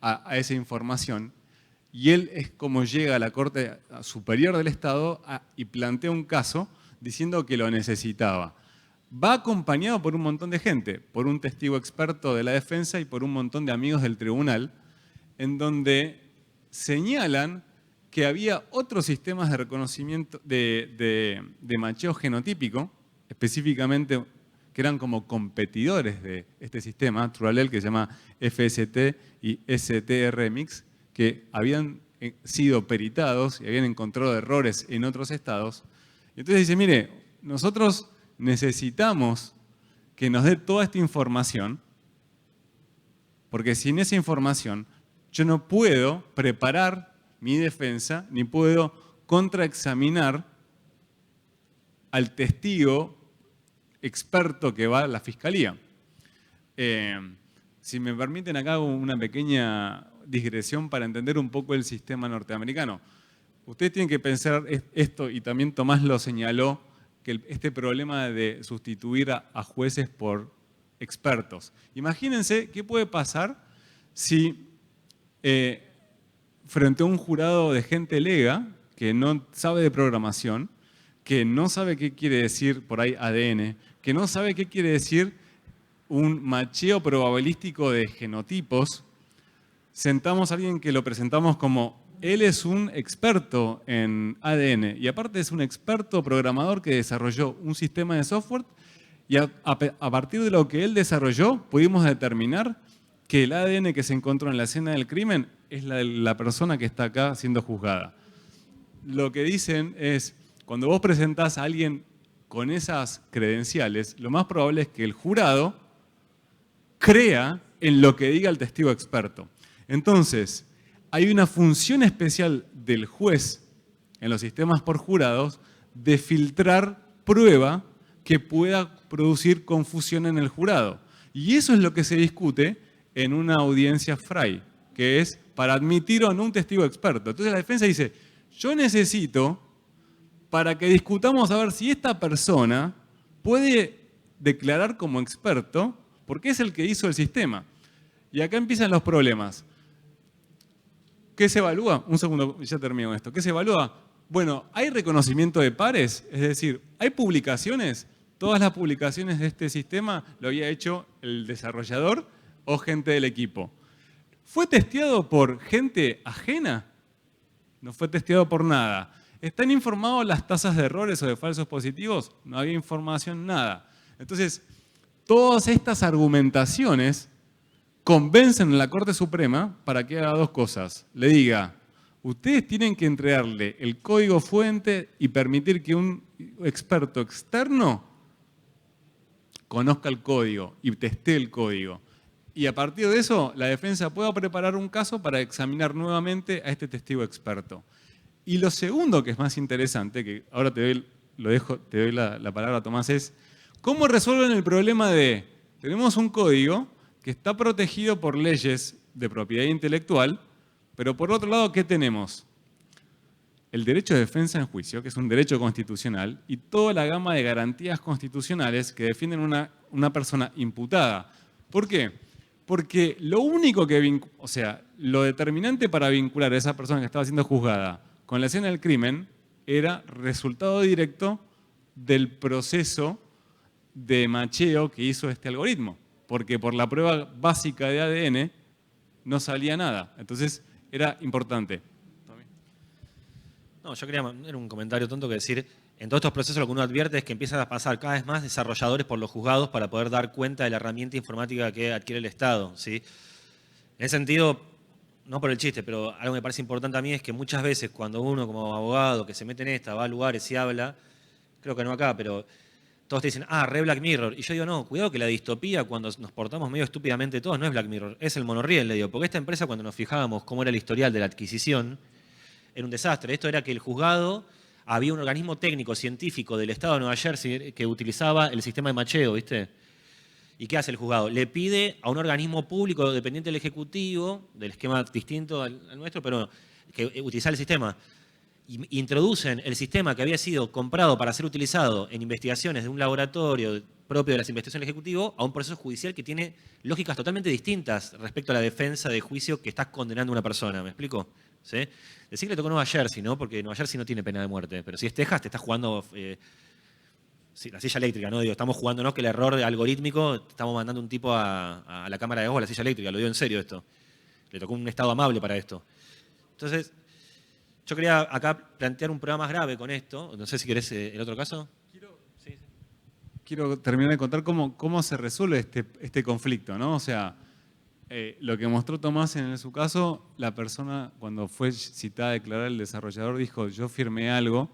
a esa información y él es como llega a la Corte Superior del Estado y plantea un caso diciendo que lo necesitaba. Va acompañado por un montón de gente, por un testigo experto de la defensa y por un montón de amigos del tribunal, en donde señalan que había otros sistemas de reconocimiento de macheo genotípico, específicamente que eran como competidores de este sistema, True Allele, que se llama FST y STRMix, que habían sido peritados y habían encontrado errores en otros estados. Y entonces dice, mire, nosotros necesitamos que nos dé toda esta información, porque sin esa información yo no puedo preparar mi defensa, ni puedo contraexaminar al testigo experto que va a la fiscalía. Si me permiten, acá hago una pequeña digresión para entender un poco el sistema norteamericano. Ustedes tienen que pensar esto, y también Tomás lo señaló, que este problema de sustituir a jueces por expertos. Imagínense qué puede pasar si frente a un jurado de gente lega que no sabe de programación, que no sabe qué quiere decir por ahí ADN, que no sabe qué quiere decir un macheo probabilístico de genotipos, sentamos a alguien que lo presentamos como él es un experto en ADN y aparte es un experto programador que desarrolló un sistema de software y a partir de lo que él desarrolló pudimos determinar que el ADN que se encontró en la escena del crimen es la de la persona que está acá siendo juzgada. Lo que dicen es, cuando vos presentás a alguien con esas credenciales, lo más probable es que el jurado crea en lo que diga el testigo experto. Entonces, hay una función especial del juez en los sistemas por jurados de filtrar prueba que pueda producir confusión en el jurado. Y eso es lo que se discute en una audiencia Frey, que es para admitir o no un testigo experto. Entonces la defensa dice, yo necesito, para que discutamos a ver si esta persona puede declarar como experto, porque es el que hizo el sistema. Y acá empiezan los problemas. ¿Qué se evalúa? Un segundo, ya termino esto. ¿Qué se evalúa? Bueno, ¿hay reconocimiento de pares? Es decir, ¿hay publicaciones? Todas las publicaciones de este sistema lo había hecho el desarrollador o gente del equipo. ¿Fue testeado por gente ajena? No fue testeado por nada. ¿Están informados las tasas de errores o de falsos positivos? No había información, nada. Entonces, todas estas argumentaciones convencen a la Corte Suprema para que haga dos cosas. Le diga, ustedes tienen que entregarle el código fuente y permitir que un experto externo conozca el código y testee el código. Y a partir de eso, la defensa pueda preparar un caso para examinar nuevamente a este testigo experto. Y lo segundo, que es más interesante, que ahora te doy la palabra, Tomás, es ¿cómo resuelven el problema de tenemos un código que está protegido por leyes de propiedad intelectual, pero por otro lado, ¿qué tenemos? El derecho de defensa en juicio, que es un derecho constitucional, y toda la gama de garantías constitucionales que defienden una persona imputada. ¿Por qué? Porque lo único lo determinante para vincular a esa persona que estaba siendo juzgada con la escena del crimen era resultado directo del proceso de macheo que hizo este algoritmo. Porque por la prueba básica de ADN no salía nada. Entonces era importante. No, yo quería era un comentario tonto que decir, en todos estos procesos lo que uno advierte es que empiezan a pasar cada vez más desarrolladores por los juzgados para poder dar cuenta de la herramienta informática que adquiere el Estado, ¿sí? En ese sentido, no por el chiste, pero algo que me parece importante a mí es que muchas veces cuando uno como abogado que se mete en esta, va a lugares y habla, creo que no acá, pero todos te dicen, re Black Mirror. Y yo digo, no, cuidado que la distopía cuando nos portamos medio estúpidamente todos no es Black Mirror, es el monorriel, le digo. Porque esta empresa cuando nos fijábamos cómo era el historial de la adquisición, era un desastre. Esto era que el juzgado, había un organismo técnico, científico del Estado de Nueva Jersey que utilizaba el sistema de macheo, ¿viste? ¿Y qué hace el juzgado? Le pide a un organismo público dependiente del Ejecutivo, del esquema distinto al nuestro, pero que utilizara el sistema. Introducen el sistema que había sido comprado para ser utilizado en investigaciones de un laboratorio propio de las investigaciones del Ejecutivo a un proceso judicial que tiene lógicas totalmente distintas respecto a la defensa de juicio que estás condenando a una persona. ¿Me explico? ¿Sí? Decir que le tocó Nueva Jersey, ¿no? Porque Nueva Jersey no tiene pena de muerte. Pero si es Texas, te estás jugando la silla eléctrica, ¿no? Digo, estamos jugándonos que el error algorítmico, estamos mandando un tipo a la cámara de gas o a la silla eléctrica. Lo digo en serio esto. Le tocó un Estado amable para esto. Entonces, yo quería acá plantear un problema más grave con esto. No sé si querés el otro caso. Quiero terminar de contar cómo se resuelve este conflicto, ¿no? O sea, lo que mostró Tomás en su caso, la persona cuando fue citada a declarar, el desarrollador dijo, yo firmé algo,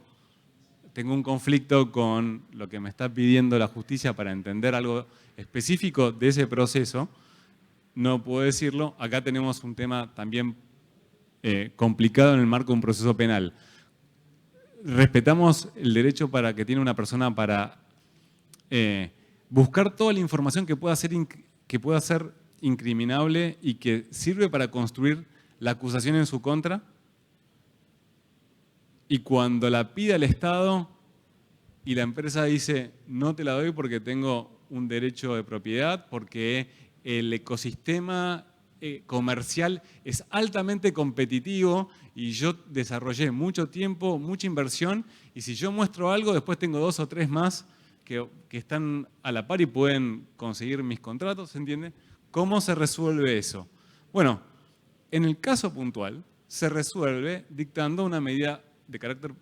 tengo un conflicto con lo que me está pidiendo la justicia para entender algo específico de ese proceso, no puedo decirlo. Acá tenemos un tema también complicado en el marco de un proceso penal. Respetamos el derecho que tiene una persona para buscar toda la información que pueda ser incriminable y que sirve para construir la acusación en su contra. Y cuando la pide el Estado y la empresa dice, no te la doy porque tengo un derecho de propiedad, porque el ecosistema comercial es altamente competitivo y yo desarrollé mucho tiempo, mucha inversión, y si yo muestro algo, después tengo 2 o 3 más que están a la par y pueden conseguir mis contratos, ¿se entiende? ¿Cómo se resuelve eso? Bueno, en el caso puntual, se resuelve dictando una medida de carácter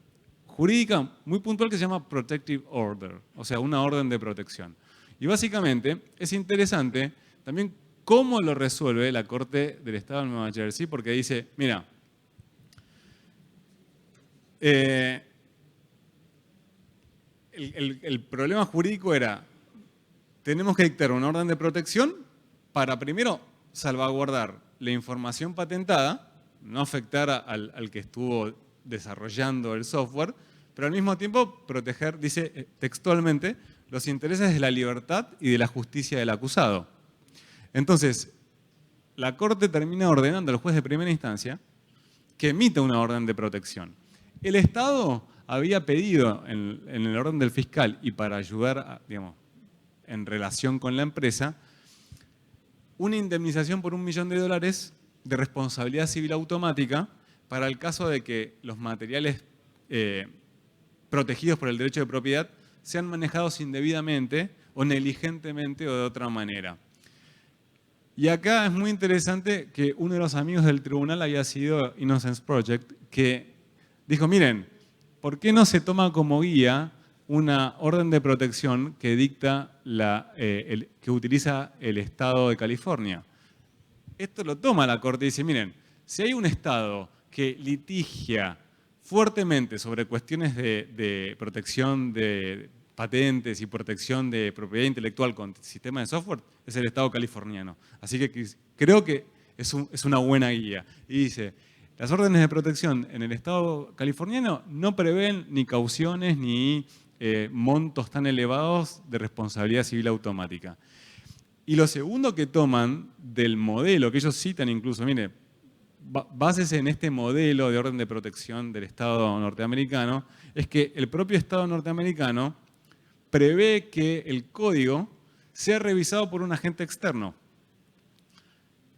jurídica muy puntual que se llama Protective Order, o sea, una orden de protección. Y básicamente es interesante también cómo lo resuelve la Corte del Estado de Nueva Jersey, porque dice, mira, el problema jurídico era, tenemos que dictar una orden de protección para primero salvaguardar la información patentada, no afectar al que estuvo desarrollando el software, pero al mismo tiempo proteger, dice textualmente, los intereses de la libertad y de la justicia del acusado. Entonces, la Corte termina ordenando al juez de primera instancia que emita una orden de protección. El Estado había pedido en el orden del fiscal y para ayudar, digamos, en relación con la empresa, una indemnización por $1 millón de responsabilidad civil automática para el caso de que los materiales protegidos por el derecho de propiedad sean manejados indebidamente o negligentemente o de otra manera. Y acá es muy interesante que uno de los amigos del tribunal había sido Innocence Project, que dijo, miren, ¿por qué no se toma como guía una orden de protección que dicta que utiliza el Estado de California? Esto lo toma la Corte y dice, miren, si hay un Estado que litigia fuertemente sobre cuestiones de protección de patentes y protección de propiedad intelectual con sistemas de software, es el Estado californiano. Así que creo que es una buena guía. Y dice, las órdenes de protección en el Estado californiano no prevén ni cauciones ni montos tan elevados de responsabilidad civil automática. Y lo segundo que toman del modelo, que ellos citan incluso, mire, básese en este modelo de orden de protección del Estado norteamericano, es que el propio Estado norteamericano prevé que el código sea revisado por un agente externo,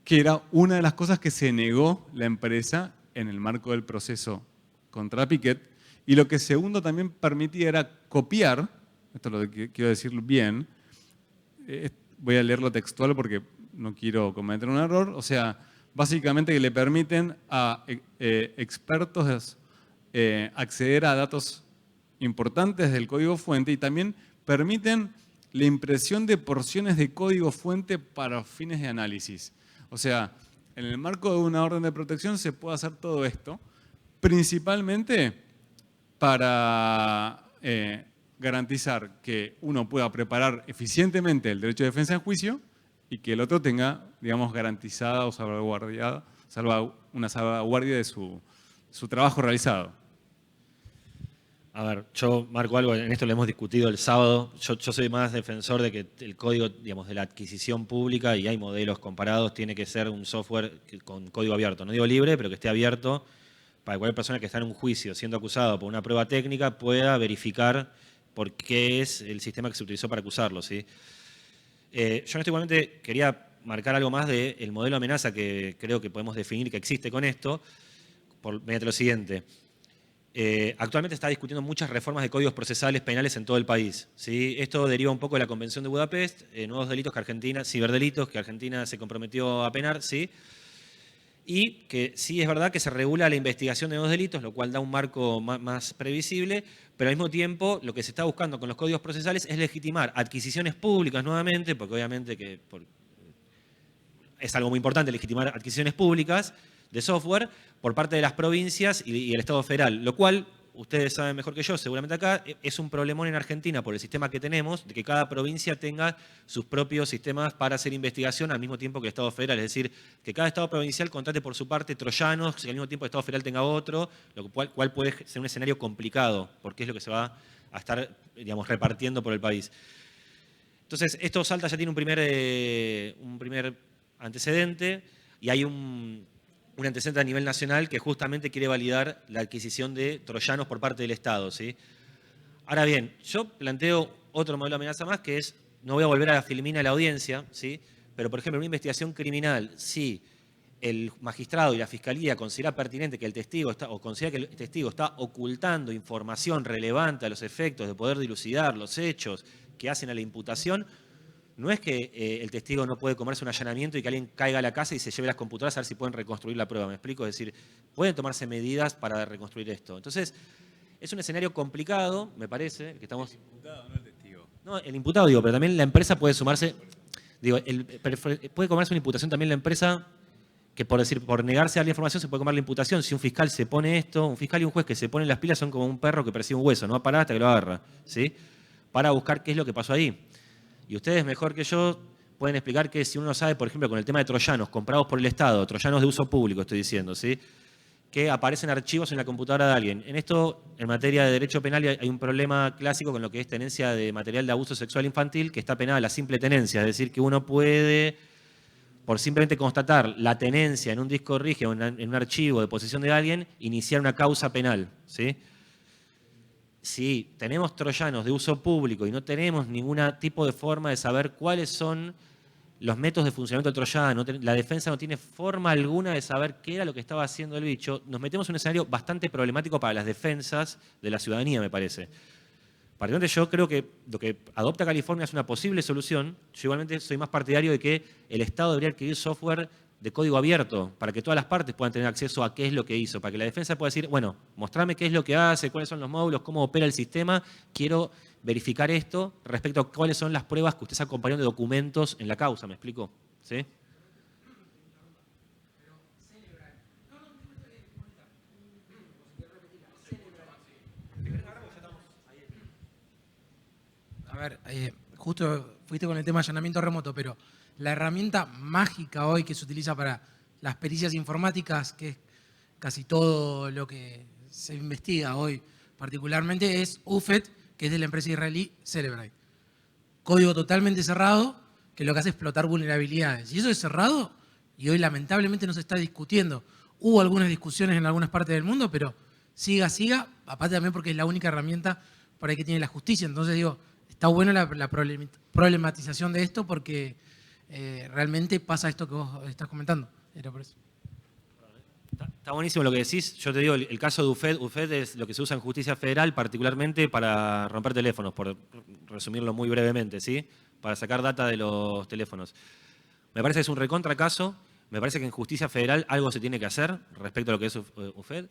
que era una de las cosas que se negó la empresa en el marco del proceso contra Piquet, y lo que segundo también permitía era copiar, esto lo quiero decir bien, voy a leerlo textual porque no quiero cometer un error, o sea, básicamente que le permiten a expertos acceder a datos importantes del código fuente y también permiten la impresión de porciones de código fuente para fines de análisis. O sea, en el marco de una orden de protección se puede hacer todo esto, principalmente para garantizar que uno pueda preparar eficientemente el derecho de defensa en juicio y que el otro tenga, digamos, garantizada o salvaguardiada, una salvaguardia de su trabajo realizado. A ver, yo marco algo, en esto lo hemos discutido el sábado. Yo soy más defensor de que el código, digamos, de la adquisición pública, y hay modelos comparados, tiene que ser un software con código abierto. No digo libre, pero que esté abierto para que cualquier persona que está en un juicio siendo acusado por una prueba técnica pueda verificar por qué es el sistema que se utilizó para acusarlo, ¿sí? Yo en esto igualmente quería marcar algo más del modelo de amenaza que creo que podemos definir que existe con esto, mediante lo siguiente. Actualmente está discutiendo muchas reformas de códigos procesales penales en todo el país, ¿sí? Esto deriva un poco de la Convención de Budapest, nuevos delitos que Argentina, ciberdelitos que Argentina se comprometió a penar, ¿sí? Y que sí es verdad que se regula la investigación de nuevos delitos, lo cual da un marco más previsible, pero al mismo tiempo lo que se está buscando con los códigos procesales es legitimar adquisiciones públicas nuevamente, porque obviamente es algo muy importante legitimar adquisiciones públicas de software por parte de las provincias y el Estado federal, lo cual, ustedes saben mejor que yo, seguramente acá, es un problemón en Argentina por el sistema que tenemos, de que cada provincia tenga sus propios sistemas para hacer investigación al mismo tiempo que el Estado federal. Es decir, que cada Estado provincial contrate por su parte troyanos y al mismo tiempo el Estado federal tenga otro, lo cual puede ser un escenario complicado, porque es lo que se va a estar, digamos, repartiendo por el país. Entonces, esto Salta ya tiene un primer antecedente y hay un antecedente a nivel nacional que justamente quiere validar la adquisición de troyanos por parte del Estado, ¿sí? Ahora bien, yo planteo otro modelo de amenaza más, que es, no voy a volver a la filmina de la audiencia, ¿sí? Pero, por ejemplo, en una investigación criminal, si el magistrado y la fiscalía considera pertinente que el testigo considera que el testigo está ocultando información relevante a los efectos de poder dilucidar los hechos que hacen a la imputación, no es que el testigo no puede comerse un allanamiento y que alguien caiga a la casa y se lleve las computadoras a ver si pueden reconstruir la prueba, ¿me explico? Es decir, pueden tomarse medidas para reconstruir esto. Entonces, es un escenario complicado, me parece, que estamos... ¿El imputado, no el testigo? No, el imputado, digo, pero también la empresa puede sumarse... Digo, puede comerse una imputación también la empresa, que por negarse a la información se puede comer la imputación. Si un fiscal se pone esto, un fiscal y un juez que se ponen las pilas son como un perro que persigue un hueso, no va a parar hasta que lo agarra, ¿sí? Para buscar qué es lo que pasó ahí. Y ustedes, mejor que yo, pueden explicar que si uno sabe, por ejemplo, con el tema de troyanos comprados por el Estado, troyanos de uso público, estoy diciendo, ¿sí? Que aparecen archivos en la computadora de alguien. En esto, en materia de derecho penal, hay un problema clásico con lo que es tenencia de material de abuso sexual infantil, que está penada la simple tenencia, es decir, que uno puede, por simplemente constatar la tenencia en un disco rígido, en un archivo de posesión de alguien, iniciar una causa penal, ¿sí? Si tenemos troyanos de uso público y no tenemos ningún tipo de forma de saber cuáles son los métodos de funcionamiento del troyano, la defensa no tiene forma alguna de saber qué era lo que estaba haciendo el bicho, nos metemos en un escenario bastante problemático para las defensas de la ciudadanía, me parece. Particularmente yo creo que lo que adopta California es una posible solución. Yo igualmente soy más partidario de que el Estado debería adquirir software de código abierto para que todas las partes puedan tener acceso a qué es lo que hizo, para que la defensa pueda decir, bueno, mostrame qué es lo que hace, cuáles son los módulos, cómo opera el sistema, quiero verificar esto respecto a cuáles son las pruebas que ustedes acompañaron de documentos en la causa, ¿me explico? ¿Sí? A ver, justo fuiste con el tema de allanamiento remoto, pero la herramienta mágica hoy que se utiliza para las pericias informáticas, que es casi todo lo que se investiga hoy particularmente, es UFED, que es de la empresa israelí Cellebrite. Código totalmente cerrado, que lo que hace es explotar vulnerabilidades. Y eso es cerrado, y hoy lamentablemente no se está discutiendo. Hubo algunas discusiones en algunas partes del mundo, pero siga, aparte también porque es la única herramienta por ahí que tiene la justicia. Entonces digo, está buena la problematización de esto porque realmente pasa esto que vos estás comentando. Era por eso. Está buenísimo lo que decís. Yo te digo, el caso de UFED, UFED es lo que se usa en justicia federal, particularmente para romper teléfonos, por resumirlo muy brevemente, ¿sí? Para sacar data de los teléfonos. Me parece que es un recontra caso. Me parece que en justicia federal algo se tiene que hacer respecto a lo que es UFED.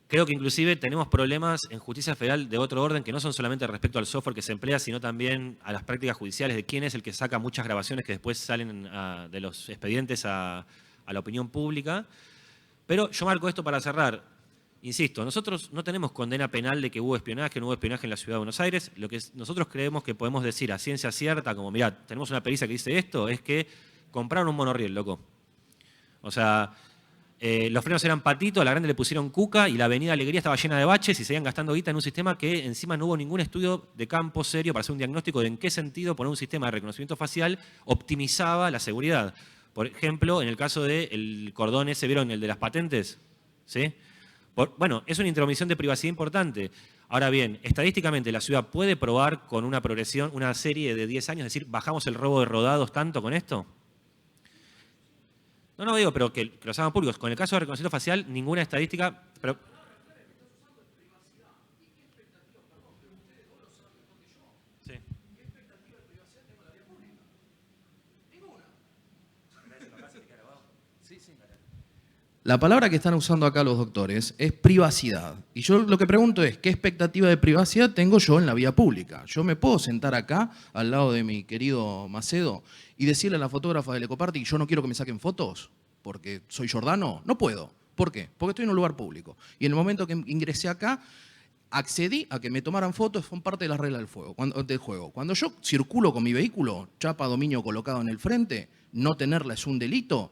Creo que inclusive tenemos problemas en justicia federal de otro orden que no son solamente respecto al software que se emplea, sino también a las prácticas judiciales de quién es el que saca muchas grabaciones que después salen de los expedientes a la opinión pública. Pero yo marco esto para cerrar. Insisto, nosotros no tenemos condena penal de que hubo espionaje, no hubo espionaje en la Ciudad de Buenos Aires. Lo que nosotros creemos que podemos decir a ciencia cierta, como mirá, tenemos una pericia que dice esto, es que compraron un monorriel, loco. O sea, los frenos eran patito, a la grande le pusieron cuca y la avenida Alegría estaba llena de baches y seguían gastando guita en un sistema que encima no hubo ningún estudio de campo serio para hacer un diagnóstico de en qué sentido poner un sistema de reconocimiento facial optimizaba la seguridad. Por ejemplo, en el caso del cordón ese, ¿vieron el de las patentes? ¿Sí? Bueno, es una intromisión de privacidad importante. Ahora bien, estadísticamente la ciudad puede probar con una progresión, una serie de 10 años, es decir, bajamos el robo de rodados tanto con esto. No digo, pero que los hagan públicos. Con el caso de reconocimiento facial, ninguna estadística... Pero, sí. La palabra que están usando acá los doctores es privacidad. Y yo lo que pregunto es, ¿qué expectativa de privacidad tengo yo en la vía pública? Yo me puedo sentar acá, al lado de mi querido Macedo, y decirle a la fotógrafa del Ecoparty, yo no quiero que me saquen fotos, porque soy Giordano. No puedo. ¿Por qué? Porque estoy en un lugar público. Y en el momento que ingresé acá, accedí a que me tomaran fotos, son parte de las reglas del juego. Cuando yo circulo con mi vehículo, chapa dominio colocado en el frente, no tenerla es un delito,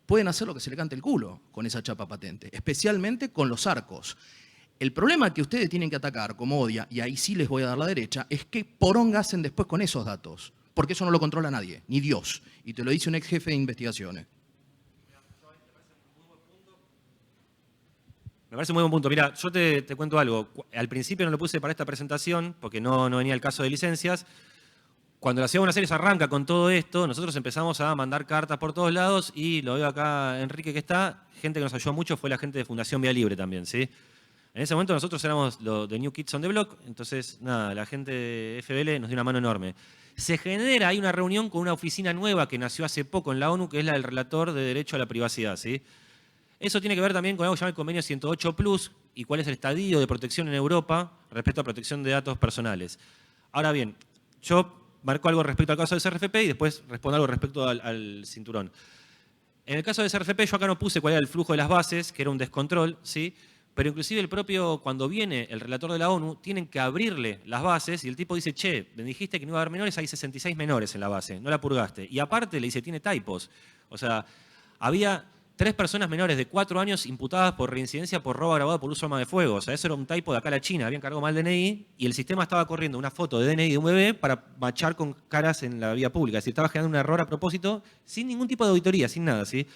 pueden hacer lo que se le cante el culo con esa chapa patente, especialmente con los arcos. El problema que ustedes tienen que atacar, como odia, y ahí sí les voy a dar la derecha, es que poronga hacen después con esos datos, porque eso no lo controla nadie, ni Dios, y te lo dice un ex jefe de investigaciones. Me parece un muy buen punto. Mira, yo te cuento algo. Al principio no lo puse para esta presentación, porque no venía el caso de licencias. Cuando la Ciudad de Buenos Aires arranca con todo esto, nosotros empezamos a mandar cartas por todos lados y lo veo acá, Enrique, que está. Gente que nos ayudó mucho fue la gente de Fundación Vía Libre también, ¿sí? En ese momento nosotros éramos los de New Kids on the Block, entonces, nada, la gente de FBL nos dio una mano enorme. Se genera ahí una reunión con una oficina nueva que nació hace poco en la ONU, que es la del relator de derecho a la privacidad, ¿sí? Eso tiene que ver también con algo que se llama el convenio 108 Plus y cuál es el estadio de protección en Europa respecto a protección de datos personales. Ahora bien, yo marco algo respecto al caso del CRFP y después respondo algo respecto al cinturón. En el caso del CRFP yo acá no puse cuál era el flujo de las bases, que era un descontrol, ¿sí? Pero inclusive el propio, cuando viene el relator de la ONU, tienen que abrirle las bases y el tipo dice, che, me dijiste que no iba a haber menores, hay 66 menores en la base, no la purgaste. Y aparte le dice, tiene typos. O sea, había 3 personas menores de 4 años imputadas por reincidencia por robo agravado por uso de arma de fuego. O sea, eso era un typo de acá a la China. Habían cargado mal DNI y el sistema estaba corriendo una foto de DNI de un bebé para machar con caras en la vía pública. Es decir, estaba generando un error a propósito sin ningún tipo de auditoría, sin nada, ¿sí?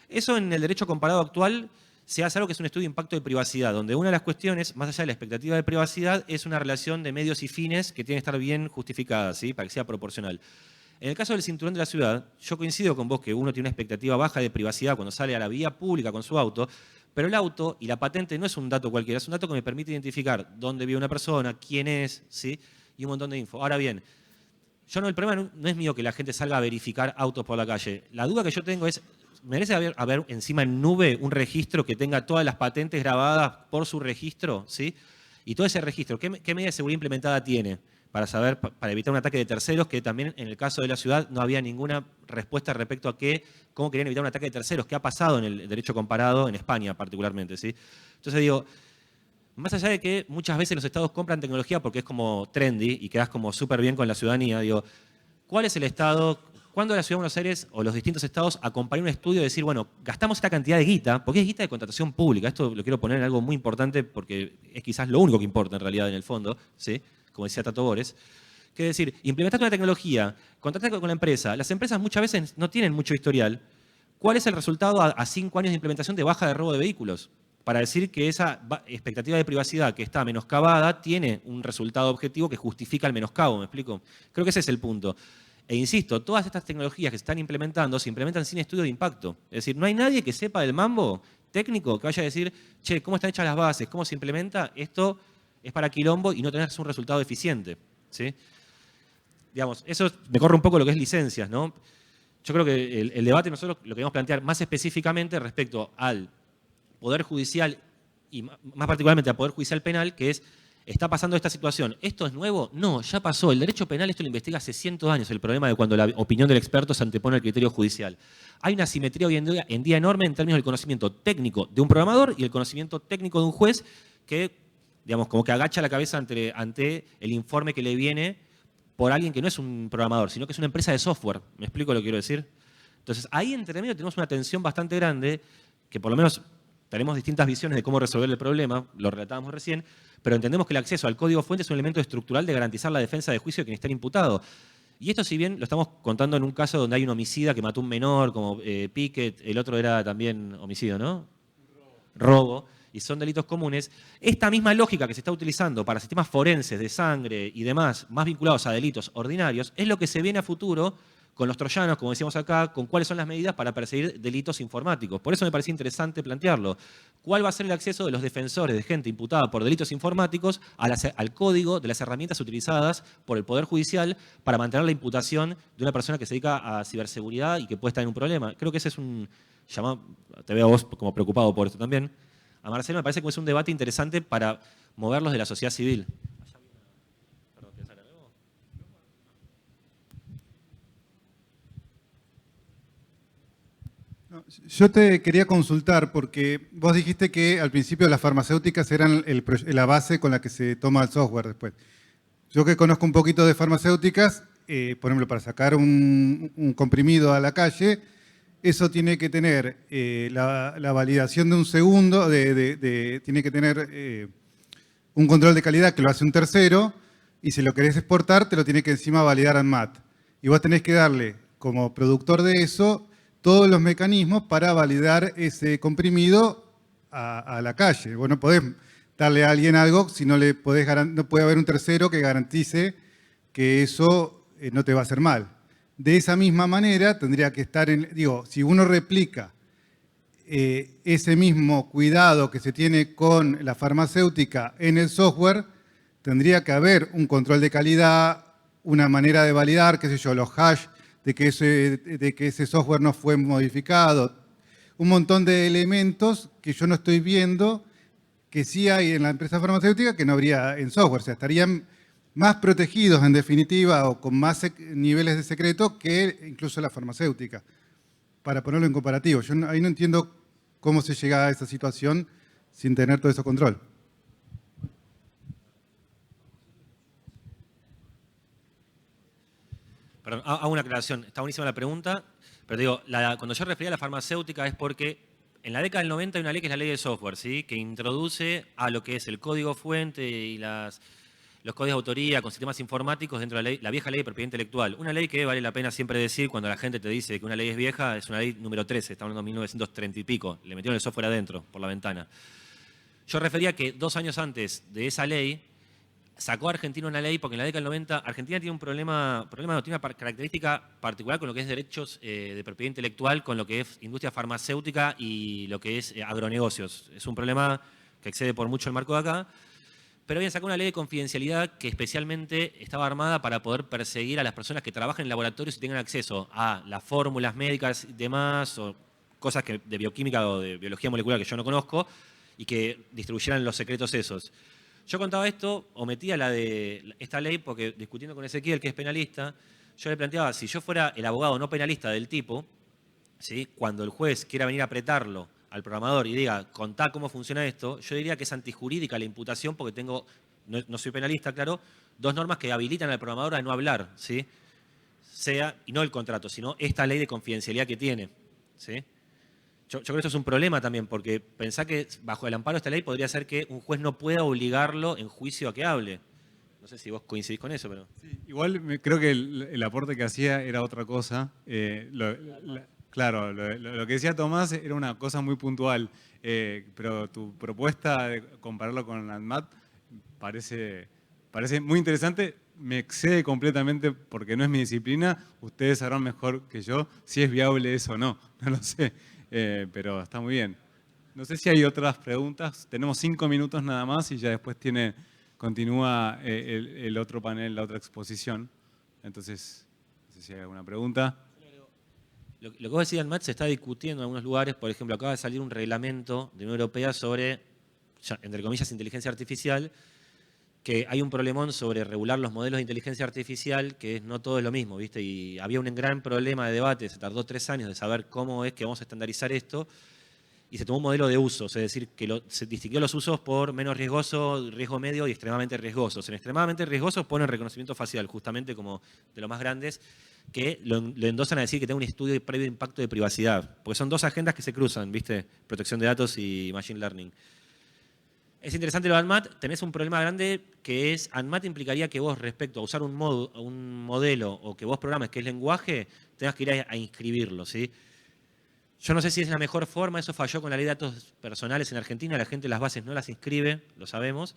Eso en el derecho comparado actual se hace algo que es un estudio de impacto de privacidad, donde una de las cuestiones, más allá de la expectativa de privacidad, es una relación de medios y fines que tiene que estar bien justificada, ¿sí? Para que sea proporcional. En el caso del cinturón de la ciudad, yo coincido con vos que uno tiene una expectativa baja de privacidad cuando sale a la vía pública con su auto, pero el auto y la patente no es un dato cualquiera, es un dato que me permite identificar dónde vive una persona, quién es, ¿sí? Y un montón de info. Ahora bien, el problema no es mío que la gente salga a verificar autos por la calle. La duda que yo tengo es, ¿merece haber encima en nube un registro que tenga todas las patentes grabadas por su registro? ¿Sí? Y todo ese registro, ¿qué medida de seguridad implementada tiene? Para saber, para evitar un ataque de terceros, que también en el caso de la ciudad no había ninguna respuesta respecto a cómo querían evitar un ataque de terceros, qué ha pasado en el derecho comparado en España particularmente, ¿sí? Entonces digo, más allá de que muchas veces los estados compran tecnología porque es como trendy y quedas como súper bien con la ciudadanía, digo, ¿cuál es el estado? ¿Cuándo la Ciudad de Buenos Aires o los distintos estados acompañan un estudio de decir, bueno, gastamos esta cantidad de guita, porque es guita de contratación pública? Esto lo quiero poner en algo muy importante porque es quizás lo único que importa en realidad en el fondo, ¿sí? Como decía Tato Bores, que es decir, implementaste una tecnología, contrataste con la empresa, las empresas muchas veces no tienen mucho historial. ¿Cuál es el resultado a 5 años de implementación de baja de robo de vehículos? Para decir que esa expectativa de privacidad que está menoscabada tiene un resultado objetivo que justifica el menoscabo, ¿me explico? Creo que ese es el punto. E insisto, todas estas tecnologías que se están implementando se implementan sin estudio de impacto. Es decir, no hay nadie que sepa del mambo técnico que vaya a decir, che, ¿cómo están hechas las bases? ¿Cómo se implementa? Esto es para quilombo y no tener un resultado eficiente, ¿sí? Digamos, eso me corre un poco lo que es licencias, ¿no? Yo creo que el debate nosotros lo queremos plantear más específicamente respecto al Poder Judicial y más particularmente al Poder Judicial Penal, que es, ¿está pasando esta situación? ¿Esto es nuevo? No, ya pasó. El derecho penal esto lo investiga hace 100 años, el problema de cuando la opinión del experto se antepone al criterio judicial. Hay una asimetría hoy en día enorme en términos del conocimiento técnico de un programador y el conocimiento técnico de un juez que, digamos, como que agacha la cabeza ante el informe que le viene por alguien que no es un programador, sino que es una empresa de software. ¿Me explico lo que quiero decir? Entonces, ahí entre medio tenemos una tensión bastante grande, que por lo menos tenemos distintas visiones de cómo resolver el problema, lo relatábamos recién, pero entendemos que el acceso al código fuente es un elemento estructural de garantizar la defensa de juicio de quien está imputado. Y esto, si bien lo estamos contando en un caso donde hay un homicida que mató a un menor, como Pickett, el otro era también homicidio, ¿no? Robo. Y son delitos comunes, esta misma lógica que se está utilizando para sistemas forenses de sangre y demás, más vinculados a delitos ordinarios, es lo que se viene a futuro con los troyanos, como decíamos acá, con cuáles son las medidas para perseguir delitos informáticos. Por eso me parece interesante plantearlo. ¿Cuál va a ser el acceso de los defensores de gente imputada por delitos informáticos al código de las herramientas utilizadas por el Poder Judicial para mantener la imputación de una persona que se dedica a ciberseguridad y que puede estar en un problema? Creo que ese es un llamado, te veo a vos como preocupado por esto también. A Marcelo me parece que es un debate interesante para moverlos de la sociedad civil. Yo te quería consultar porque vos dijiste que al principio las farmacéuticas eran la base con la que se toma el software después. Yo que conozco un poquito de farmacéuticas, por ejemplo, para sacar un comprimido a la calle, eso tiene que tener la validación de un segundo, tiene que tener un control de calidad que lo hace un tercero, y si lo querés exportar, te lo tiene que encima validar ANMAT. Y vos tenés que darle, como productor de eso, todos los mecanismos para validar ese comprimido a la calle. Vos no podés darle a alguien algo si no no puede haber un tercero que garantice que eso no te va a hacer mal. De esa misma manera tendría que estar si uno replica ese mismo cuidado que se tiene con la farmacéutica en el software, tendría que haber un control de calidad, una manera de validar, qué sé yo, los hash de que ese software no fue modificado. Un montón de elementos que yo no estoy viendo que sí hay en la empresa farmacéutica que no habría en software. O sea, estarían más protegidos en definitiva o con más niveles de secreto que incluso la farmacéutica. Para ponerlo en comparativo. Yo ahí no entiendo cómo se llega a esa situación sin tener todo ese control. Perdón, hago una aclaración. Está buenísima la pregunta, pero digo, cuando yo refería a la farmacéutica es porque en la década del 90 hay una ley que es la ley de software, ¿sí? Que introduce a lo que es el código fuente y los códigos de autoría con sistemas informáticos dentro de la vieja ley de propiedad intelectual. Una ley que vale la pena siempre decir cuando la gente te dice que una ley es vieja, es una ley número 13, estamos hablando de 1930 y pico, le metieron el software adentro, por la ventana. Yo refería que 2 años antes de esa ley, sacó a Argentina una ley, porque en la década del 90 Argentina tiene un problema tiene una característica particular con lo que es derechos de propiedad intelectual, con lo que es industria farmacéutica y lo que es agronegocios. Es un problema que excede por mucho el marco de acá, pero bien sacó una ley de confidencialidad que especialmente estaba armada para poder perseguir a las personas que trabajan en laboratorios y tengan acceso a las fórmulas médicas y demás, o cosas de bioquímica o de biología molecular que yo no conozco, y que distribuyeran los secretos esos. Yo contaba esto, omitía esta ley, porque discutiendo con Ezequiel, que es penalista, yo le planteaba, si yo fuera el abogado no penalista del tipo, ¿sí? Cuando el juez quiera venir a apretarlo al programador y diga, contá cómo funciona esto, yo diría que es antijurídica la imputación, porque tengo, no soy penalista, claro, 2 normas que habilitan al programador a no hablar, ¿sí? Y no el contrato, sino esta ley de confidencialidad que tiene, ¿sí? Yo creo que esto es un problema también, porque pensá que bajo el amparo de esta ley podría ser que un juez no pueda obligarlo en juicio a que hable. No sé si vos coincidís con eso, pero... Sí, igual creo que el aporte que hacía era otra cosa. Claro, lo que decía Tomás era una cosa muy puntual, pero tu propuesta de compararlo con ANMAT parece muy interesante. Me excede completamente porque no es mi disciplina. Ustedes sabrán mejor que yo si es viable eso o no. No lo sé. Pero está muy bien. No sé si hay otras preguntas. Tenemos 5 minutos nada más y ya después continúa el otro panel, la otra exposición. Entonces, no sé si hay alguna pregunta. Lo que vos decías, Matt, se está discutiendo en algunos lugares. Por ejemplo, acaba de salir un reglamento de la Unión Europea sobre, entre comillas, inteligencia artificial, que hay un problemón sobre regular los modelos de inteligencia artificial, que no todo es lo mismo, ¿viste? Y había un gran problema de debate, se tardó 3 años de saber cómo es que vamos a estandarizar esto, y se tomó un modelo de usos, es decir, que se distinguió los usos por menos riesgoso, riesgo medio y extremadamente riesgosos. En extremadamente riesgosos ponen reconocimiento facial, justamente como de los más grandes, que lo endosan a decir que tenga un estudio de previo impacto de privacidad, porque son 2 agendas que se cruzan, ¿viste? Protección de datos y machine learning. Es interesante lo de ANMAT, tenés un problema grande que es, ANMAT implicaría que vos respecto a usar un modelo o que vos programes que es lenguaje, tengas que ir a inscribirlo, ¿sí? Yo no sé si es la mejor forma, eso falló con la ley de datos personales en Argentina, la gente las bases no las inscribe, lo sabemos.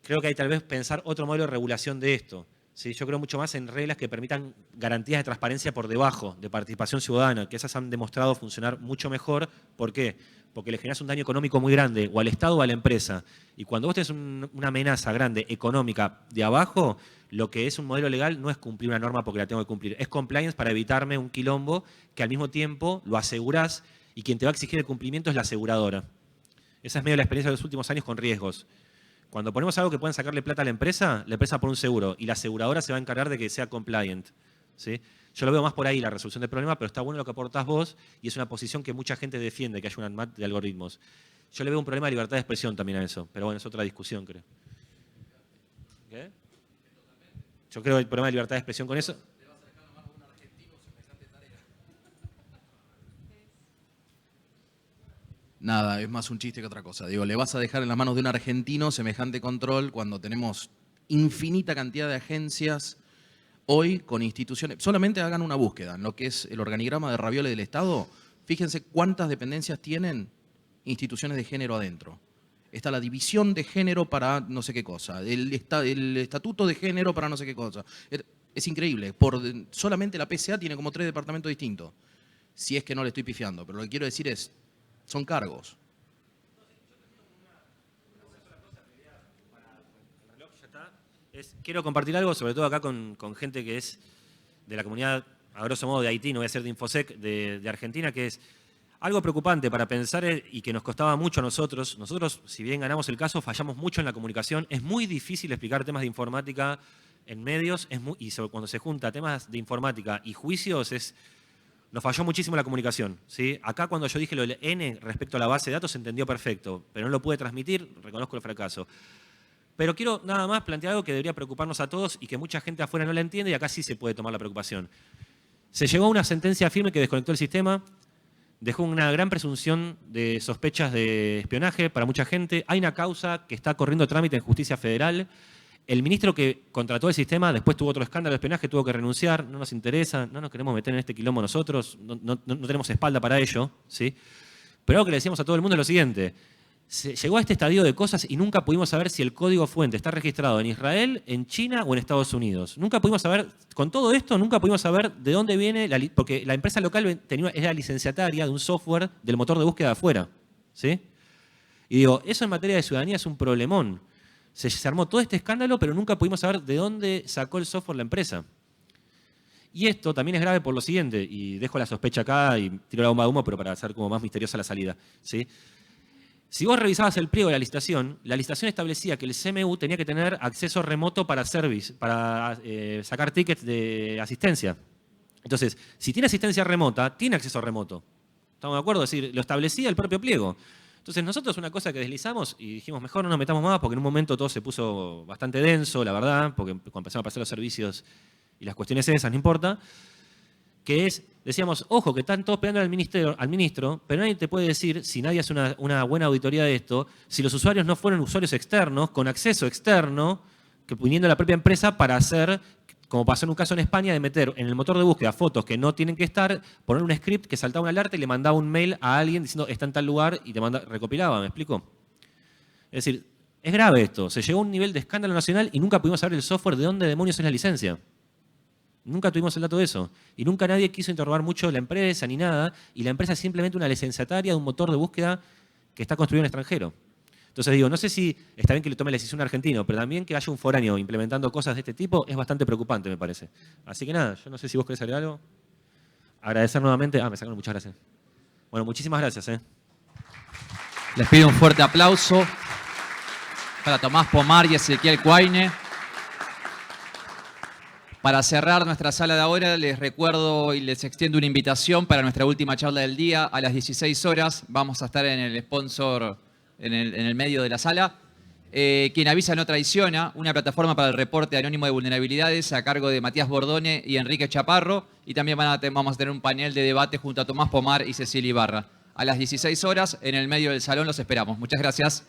Creo que hay tal vez pensar otro modelo de regulación de esto. ¿Sí? Yo creo mucho más en reglas que permitan garantías de transparencia por debajo, de participación ciudadana, que esas han demostrado funcionar mucho mejor. ¿Por qué? Porque le generas un daño económico muy grande, o al Estado o a la empresa. Y cuando vos tenés una amenaza grande económica de abajo, lo que es un modelo legal no es cumplir una norma porque la tengo que cumplir, es compliance para evitarme un quilombo que al mismo tiempo lo asegurás y quien te va a exigir el cumplimiento es la aseguradora. Esa es medio la experiencia de los últimos años con riesgos. Cuando ponemos algo que pueden sacarle plata a la empresa pone un seguro y la aseguradora se va a encargar de que sea compliant, ¿sí? Yo lo veo más por ahí, la resolución del problema, pero está bueno lo que aportás vos y es una posición que mucha gente defiende, que haya un ANMAT de algoritmos. Yo le veo un problema de libertad de expresión también a eso, pero bueno, es otra discusión, creo. ¿Qué? Yo creo que el problema de libertad de expresión con eso... Nada, es más un chiste que otra cosa. Digo, le vas a dejar en las manos de un argentino semejante control cuando tenemos infinita cantidad de agencias hoy con instituciones. Solamente hagan una búsqueda en lo que es el organigrama de Ravioli del Estado. Fíjense cuántas dependencias tienen instituciones de género adentro. Está la división de género para no sé qué cosa, el estatuto de género para no sé qué cosa. Es increíble. Solamente la PCA tiene como 3 departamentos distintos. Si es que no le estoy pifiando, pero lo que quiero decir es, son cargos. Quiero compartir algo, sobre todo acá con gente que es de la comunidad, a grosso modo, de Haití, no voy a ser de Infosec, de Argentina, que es algo preocupante para pensar y que nos costaba mucho a nosotros. Nosotros, si bien ganamos el caso, fallamos mucho en la comunicación. Es muy difícil explicar temas de informática en medios, cuando se junta temas de informática y juicios, nos falló muchísimo la comunicación, ¿sí? Acá cuando yo dije lo del N respecto a la base de datos se entendió perfecto, pero no lo pude transmitir, reconozco el fracaso. Pero quiero nada más plantear algo que debería preocuparnos a todos y que mucha gente afuera no la entiende y acá sí se puede tomar la preocupación. Se llegó a una sentencia firme que desconectó el sistema, dejó una gran presunción de sospechas de espionaje para mucha gente. Hay una causa que está corriendo trámite en justicia federal. El ministro que contrató el sistema después tuvo otro escándalo de espionaje, tuvo que renunciar. No nos interesa, no nos queremos meter en este quilombo nosotros, no tenemos espalda para ello, ¿sí? Pero algo que le decíamos a todo el mundo es lo siguiente. Se llegó a este estadio de cosas y nunca pudimos saber si el código fuente está registrado en Israel, en China o en Estados Unidos. Nunca pudimos saber, con todo esto, nunca pudimos saber de dónde viene, porque la empresa local era licenciataria de un software del motor de búsqueda de afuera, ¿sí? Y digo, eso en materia de ciudadanía es un problemón. Se armó todo este escándalo, pero nunca pudimos saber de dónde sacó el software la empresa. Y esto también es grave por lo siguiente, y dejo la sospecha acá y tiro la bomba de humo, pero para hacer como más misteriosa la salida, ¿sí? Si vos revisabas el pliego de la licitación establecía que el CMU tenía que tener acceso remoto para service, para sacar tickets de asistencia. Entonces, si tiene asistencia remota, tiene acceso remoto. ¿Estamos de acuerdo? Es decir, lo establecía el propio pliego. Entonces, nosotros una cosa que deslizamos y dijimos, mejor no nos metamos más, porque en un momento todo se puso bastante denso, la verdad, porque cuando empezamos a pasar los servicios y las cuestiones esas, no importa, que es, decíamos, ojo, que están todos pegando al ministro, pero nadie te puede decir, si nadie hace una buena auditoría de esto, si los usuarios no fueron usuarios externos, con acceso externo, que viniendo la propia empresa para hacer, como pasó en un caso en España, de meter en el motor de búsqueda fotos que no tienen que estar, poner un script que saltaba una alerta y le mandaba un mail a alguien diciendo está en tal lugar y recopilaba, ¿me explico? Es decir, es grave esto. Se llegó a un nivel de escándalo nacional y nunca pudimos saber el software de dónde demonios es la licencia. Nunca tuvimos el dato de eso. Y nunca nadie quiso interrogar mucho la empresa ni nada. Y la empresa es simplemente una licenciataria de un motor de búsqueda que está construido en el extranjero. Entonces digo, no sé si está bien que le tome la decisión un argentino, pero también que haya un foráneo implementando cosas de este tipo es bastante preocupante, me parece. Así que nada, yo no sé si vos querés agregar algo. Agradecer nuevamente. Me sacaron, muchas gracias. Bueno, muchísimas gracias. Les pido un fuerte aplauso para Tomás Pomar y Ezequiel Cuaine. Para cerrar nuestra sala de ahora, les recuerdo y les extiendo una invitación para nuestra última charla del día. A las 16 horas vamos a estar en el sponsor, en el medio de la sala. Quien avisa no traiciona, una plataforma para el reporte anónimo de vulnerabilidades a cargo de Matías Bordone y Enrique Chaparro. Y también vamos a tener un panel de debate junto a Tomás Pomar y Cecilia Ibarra. A las 16 horas, en el medio del salón, los esperamos. Muchas gracias.